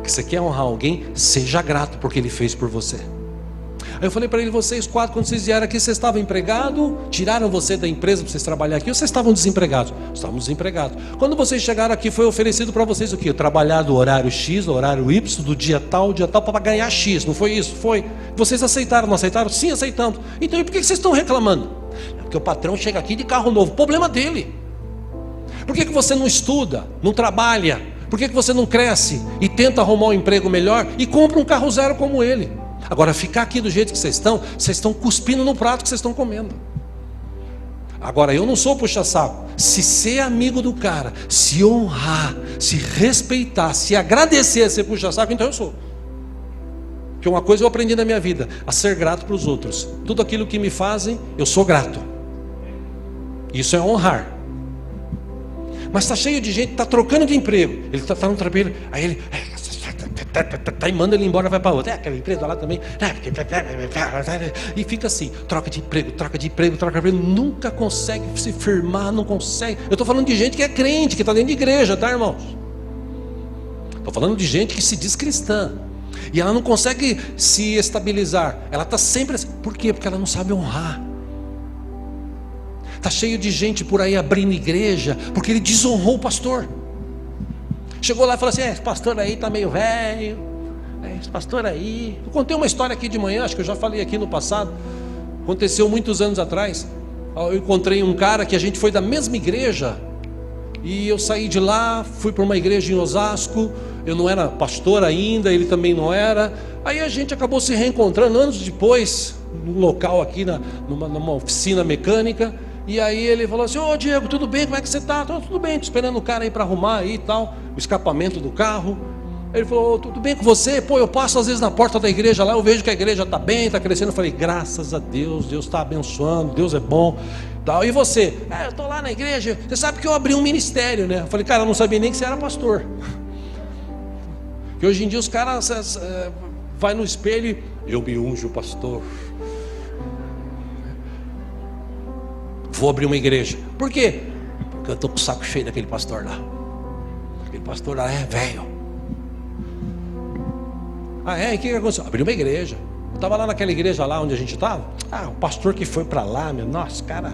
Se você quer honrar alguém, seja grato porque ele fez por você. Aí eu falei para ele, vocês 4, quando vocês vieram aqui, vocês estavam empregados? Tiraram você da empresa para vocês trabalhar aqui ou vocês estavam desempregados? Estávamos desempregados. Quando vocês chegaram aqui, foi oferecido para vocês o quê? Trabalhar do horário X, do horário Y, do dia tal, para ganhar X, não foi isso? Foi. Vocês aceitaram, não aceitaram? Sim, aceitamos. Então e por que vocês estão reclamando? Porque o patrão chega aqui de carro novo, problema dele. Por que você não estuda, não trabalha? Por que você não cresce e tenta arrumar um emprego melhor e compra um carro zero como ele? Agora, ficar aqui do jeito que vocês estão cuspindo no prato que vocês estão comendo. Agora, eu não sou puxa-saco. Se ser amigo do cara, se honrar, se respeitar, se agradecer a ser puxa-saco, então eu sou. Porque uma coisa eu aprendi na minha vida, a ser grato para os outros. Tudo aquilo que me fazem, eu sou grato. Isso é honrar. Mas está cheio de gente que está trocando de emprego. Ele está no trabalho, aí ele e manda ele embora, vai para outra. Aquela empresa lá também. E fica assim, troca de emprego, nunca consegue se firmar, não consegue. Eu estou falando de gente que é crente, que está dentro de igreja, tá, irmãos? Estou falando de gente que se diz cristã. E ela não consegue se estabilizar. Ela está sempre assim. Por quê? Porque ela não sabe honrar. Está cheio de gente por aí abrindo igreja, porque ele desonrou o pastor. Chegou lá e falou assim, esse pastor aí está meio velho, esse pastor aí... Eu contei uma história aqui de manhã, acho que eu já falei aqui no passado, aconteceu muitos anos atrás. Eu encontrei um cara que a gente foi da mesma igreja, e eu saí de lá, fui para uma igreja em Osasco, eu não era pastor ainda, ele também não era, aí a gente acabou se reencontrando anos depois, num local aqui, numa oficina mecânica. E aí ele falou assim, ô Diego, tudo bem, como é que você está? Tudo bem, estou esperando o cara aí para arrumar aí e tal, o escapamento do carro. Ele falou, tudo bem com você? Pô, eu passo às vezes na porta da igreja lá, eu vejo que a igreja está bem, está crescendo. Eu falei, graças a Deus, Deus está abençoando, Deus é bom. E você? Eu estou lá na igreja, você sabe que eu abri um ministério, né? Eu falei, cara, eu não sabia nem que você era pastor. Que hoje em dia os caras vai no espelho e eu me unjo pastor. Vou abrir uma igreja. Por quê? Porque eu estou com o saco cheio daquele pastor lá. Aquele pastor lá é velho. E o que aconteceu? Abri uma igreja. Eu estava lá naquela igreja lá onde a gente estava. O pastor que foi para lá, meu, nossa, cara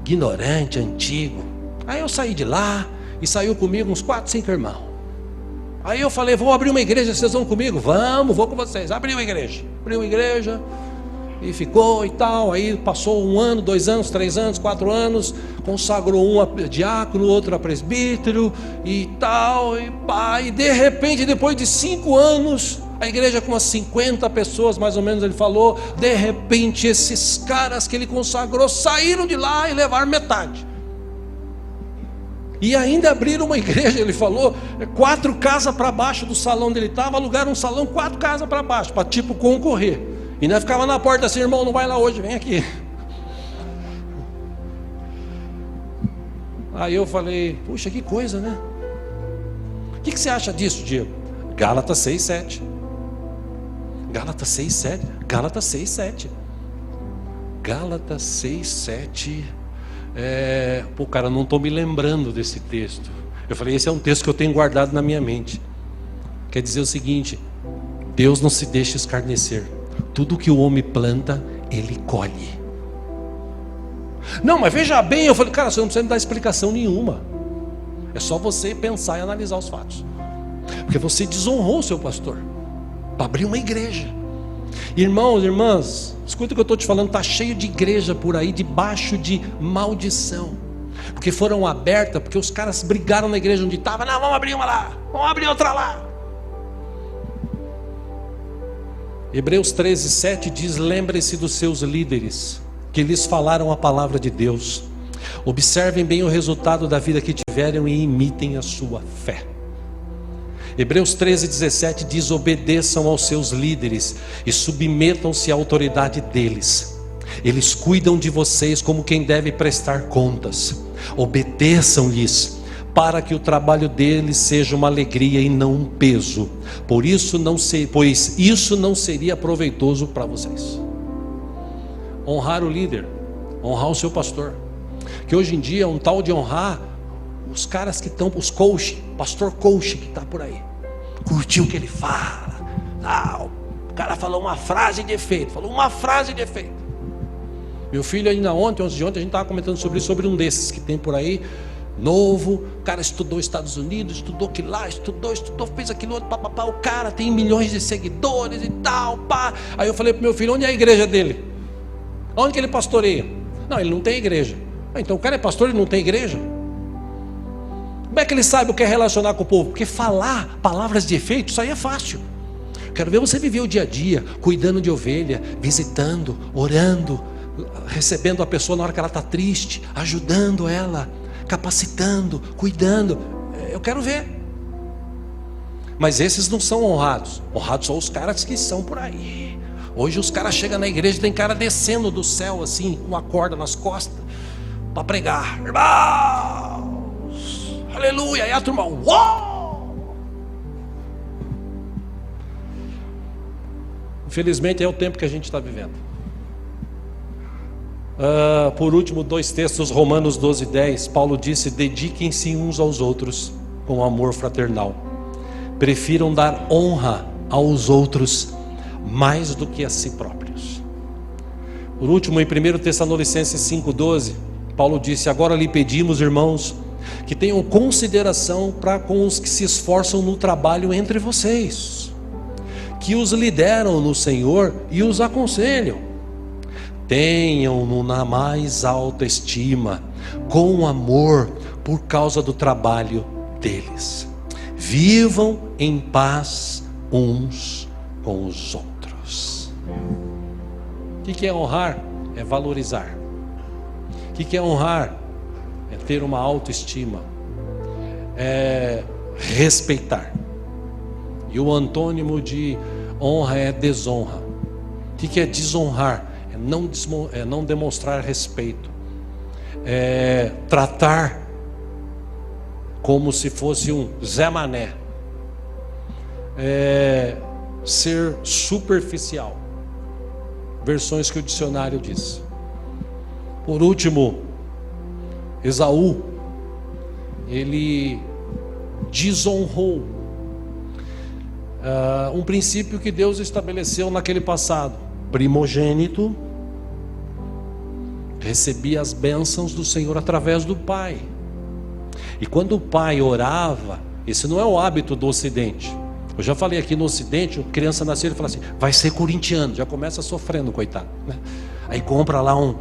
ignorante, antigo. Aí eu saí de lá e saiu comigo uns 4, 5 irmãos. Aí eu falei, vou abrir uma igreja, vocês vão comigo? Vamos, vou com vocês. Abri uma igreja. E ficou e tal, aí passou 1 ano, 2 anos, 3 anos, 4 anos, consagrou um a diácono, outro a presbítero e tal, e de repente, depois de 5 anos, a igreja com umas 50 pessoas, mais ou menos ele falou, de repente esses caras que ele consagrou, saíram de lá e levaram metade. E ainda abriram uma igreja, ele falou, 4 casas para baixo do salão onde ele estava, alugaram um salão 4 casas para baixo, para tipo concorrer. E nós ficava na porta assim, irmão, não vai lá hoje, vem aqui. Aí eu falei, puxa, que coisa, né? O que você acha disso, Diego? Gálatas 6:7. Gálatas 6:7. Gálatas 6:7. Gálatas 6:7. Pô, cara, não estou me lembrando desse texto. Eu falei, esse é um texto que eu tenho guardado na minha mente. Quer dizer o seguinte: Deus não se deixa escarnecer. Tudo que o homem planta, ele colhe. Não, mas veja bem, eu falei, cara, você não precisa me dar explicação nenhuma. É só você pensar e analisar os fatos. Porque você desonrou o seu pastor para abrir uma igreja. Irmãos, irmãs, escuta o que eu estou te falando, está cheio de igreja por aí, debaixo de maldição. Porque foram abertas, porque os caras brigaram na igreja onde estava. Não, vamos abrir uma lá, vamos abrir outra lá. Hebreus 13:7 diz, lembre-se dos seus líderes, que lhes falaram a palavra de Deus. Observem bem o resultado da vida que tiveram e imitem a sua fé. Hebreus 13:17 diz, obedeçam aos seus líderes e submetam-se à autoridade deles. Eles cuidam de vocês como quem deve prestar contas. Obedeçam-lhes, para que o trabalho deles seja uma alegria e não um peso. Pois isso não seria proveitoso para vocês. Honrar o líder, honrar o seu pastor. Que hoje em dia é um tal de honrar os caras que estão, os coach, pastor coach que está por aí. Curtiu o que ele fala. O cara falou uma frase de efeito. Meu filho ainda antes de ontem, a gente estava comentando sobre um desses que tem por aí, novo. O cara estudou Estados Unidos, estudou aqui lá, estudou, fez aquilo outro, papapá. O cara tem milhões de seguidores e tal, pá. Aí eu falei para meu filho, onde é a igreja dele? Onde que ele pastoreia? Não, ele não tem igreja. Então o cara é pastor e não tem igreja? Como é que ele sabe o que é relacionar com o povo? Porque falar palavras de efeito, isso aí é fácil. Quero ver você viver o dia a dia, cuidando de ovelha, visitando, orando, recebendo a pessoa na hora que ela está triste, ajudando ela, capacitando, cuidando. Eu quero ver. Mas esses não são honrados. Honrados são os caras que são por aí. Hoje os caras chegam na igreja, tem cara descendo do céu assim, com uma corda nas costas, para pregar. Irmãos, aleluia. Aí a turma, uau! Infelizmente é o tempo que a gente está vivendo. Por último, 2 textos, Romanos 12:10. Paulo disse, dediquem-se uns aos outros com amor fraternal. Prefiram dar honra aos outros mais do que a si próprios. Por último, em 1 Tessalonicenses 5:12, Paulo disse, agora lhe pedimos, irmãos, que tenham consideração para com os que se esforçam no trabalho entre vocês, que os lideram no Senhor e os aconselham. Tenham-no na mais alta estima, com amor, por causa do trabalho deles. Vivam em paz uns com os outros. O que é honrar? É valorizar. O que é honrar? É ter uma autoestima, é respeitar. E o antônimo de honra é desonra. O que é desonrar? É não demonstrar respeito, é tratar como se fosse um Zé Mané, é ser superficial. Versões que o dicionário diz. Por último, Esaú, ele desonrou um princípio que Deus estabeleceu naquele passado. Primogênito recebia as bênçãos do Senhor através do pai. E quando o pai orava, esse não é o hábito do Ocidente. Eu já falei aqui no Ocidente, a criança nasceu e fala assim, vai ser corintiano, já começa sofrendo, coitado, né? Aí compra lá um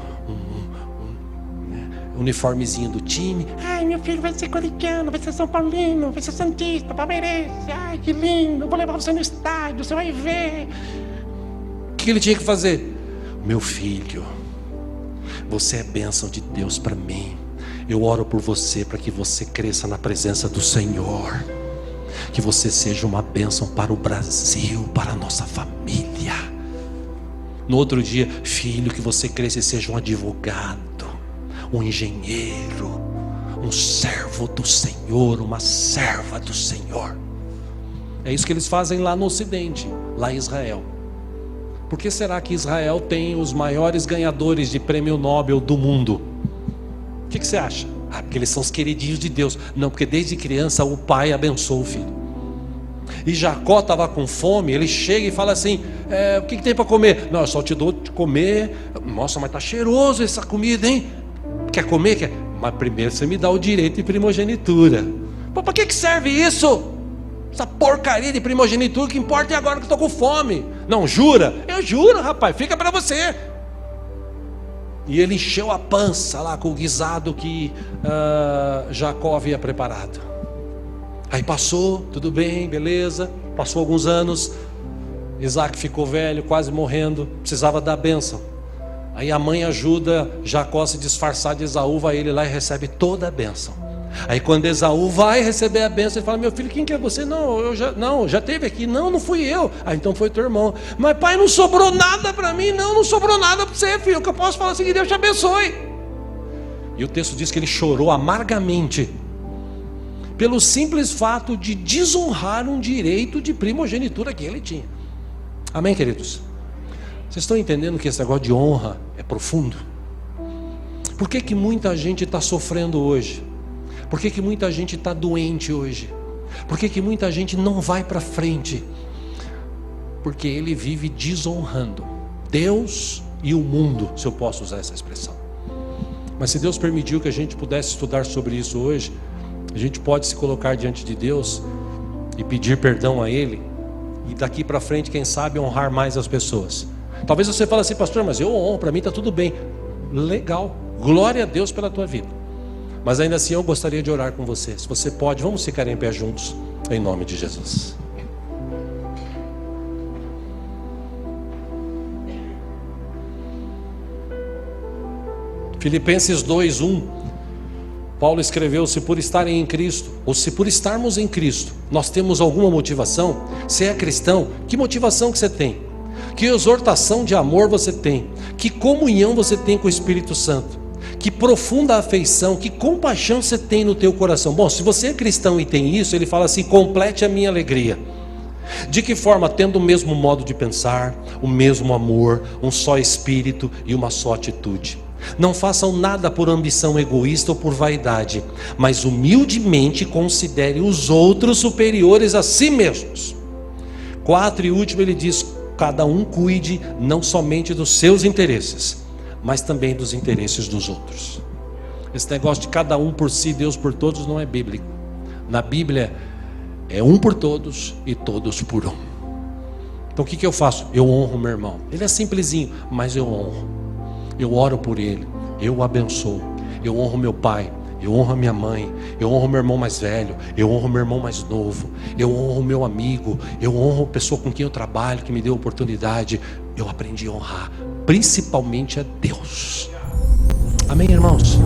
uniformezinho do time. Ai, meu filho vai ser corintiano, vai ser São Paulino, vai ser santista, palmeirense. Ai, que lindo, eu vou levar você no estádio, você vai ver. O que ele tinha que fazer? Meu filho, você é bênção de Deus para mim. Eu oro por você para que você cresça na presença do Senhor, que você seja uma bênção para o Brasil, para a nossa família. No outro dia, filho, que você cresça e seja um advogado, um engenheiro, um servo do Senhor, uma serva do Senhor. É isso que eles fazem lá no Ocidente, lá em Israel. Por que será que Israel tem os maiores ganhadores de prêmio Nobel do mundo? O que você acha? Porque eles são os queridinhos de Deus. Não, porque desde criança o pai abençoa o filho. E Jacó estava com fome, ele chega e fala assim, o que tem para comer? Não, eu só te dou de comer. Nossa, mas está cheiroso essa comida, hein? Quer comer? Quer? Mas primeiro você me dá o direito de primogenitura. Para que serve isso? Essa porcaria de primogenitura, o que importa é agora que eu estou com fome. Não, jura? Eu juro, rapaz, fica para você. E ele encheu a pança lá com o guisado que Jacó havia preparado. Aí passou, tudo bem, beleza. Passou alguns anos, Isaac ficou velho, quase morrendo, precisava da bênção. Aí a mãe ajuda Jacó a se disfarçar de Esaú, vai ele lá e recebe toda a bênção. Aí quando Esaú vai receber a bênção, ele fala, meu filho, quem que é você? Não, já teve aqui. Não fui eu. Então foi teu irmão. Mas pai, não sobrou nada para mim. Não sobrou nada para você, filho. O que eu posso falar é que Deus te abençoe. E o texto diz que ele chorou amargamente, pelo simples fato de desonrar um direito de primogenitura que ele tinha. Amém, queridos? Vocês estão entendendo que esse negócio de honra é profundo? Por que muita gente está sofrendo hoje? Por que muita gente está doente hoje? Por que muita gente não vai para frente? Porque ele vive desonrando Deus e o mundo, se eu posso usar essa expressão. Mas se Deus permitiu que a gente pudesse estudar sobre isso hoje, a gente pode se colocar diante de Deus e pedir perdão a Ele, e daqui para frente, quem sabe, honrar mais as pessoas. Talvez você fale assim, pastor, mas eu honro, para mim está tudo bem. Legal, glória a Deus pela tua vida. Mas ainda assim eu gostaria de orar com você. Se você pode, vamos ficar em pé juntos, em nome de Jesus. Filipenses 2:1, Paulo escreveu, se por estarem em Cristo, ou se por estarmos em Cristo, nós temos alguma motivação, se é cristão, que motivação que você tem? Que exortação de amor você tem? Que comunhão você tem com o Espírito Santo? Que profunda afeição, que compaixão você tem no teu coração? Bom, se você é cristão e tem isso, ele fala assim, complete a minha alegria. De que forma? Tendo o mesmo modo de pensar, o mesmo amor, um só espírito e uma só atitude. Não façam nada por ambição egoísta ou por vaidade, mas humildemente considere os outros superiores a si mesmos. 4 e último ele diz, cada um cuide não somente dos seus interesses, mas também dos interesses dos outros. Esse negócio de cada um por si, Deus por todos, não é bíblico. Na Bíblia é um por todos e todos por um. Então o que eu faço? Eu honro meu irmão. Ele é simplesinho, mas eu honro. Eu oro por ele, eu o abençoo. Eu honro meu pai, eu honro a minha mãe, eu honro meu irmão mais velho, eu honro meu irmão mais novo, eu honro meu amigo, eu honro a pessoa com quem eu trabalho, que me deu oportunidade. Eu aprendi a honrar, principalmente a Deus. Amém, irmãos?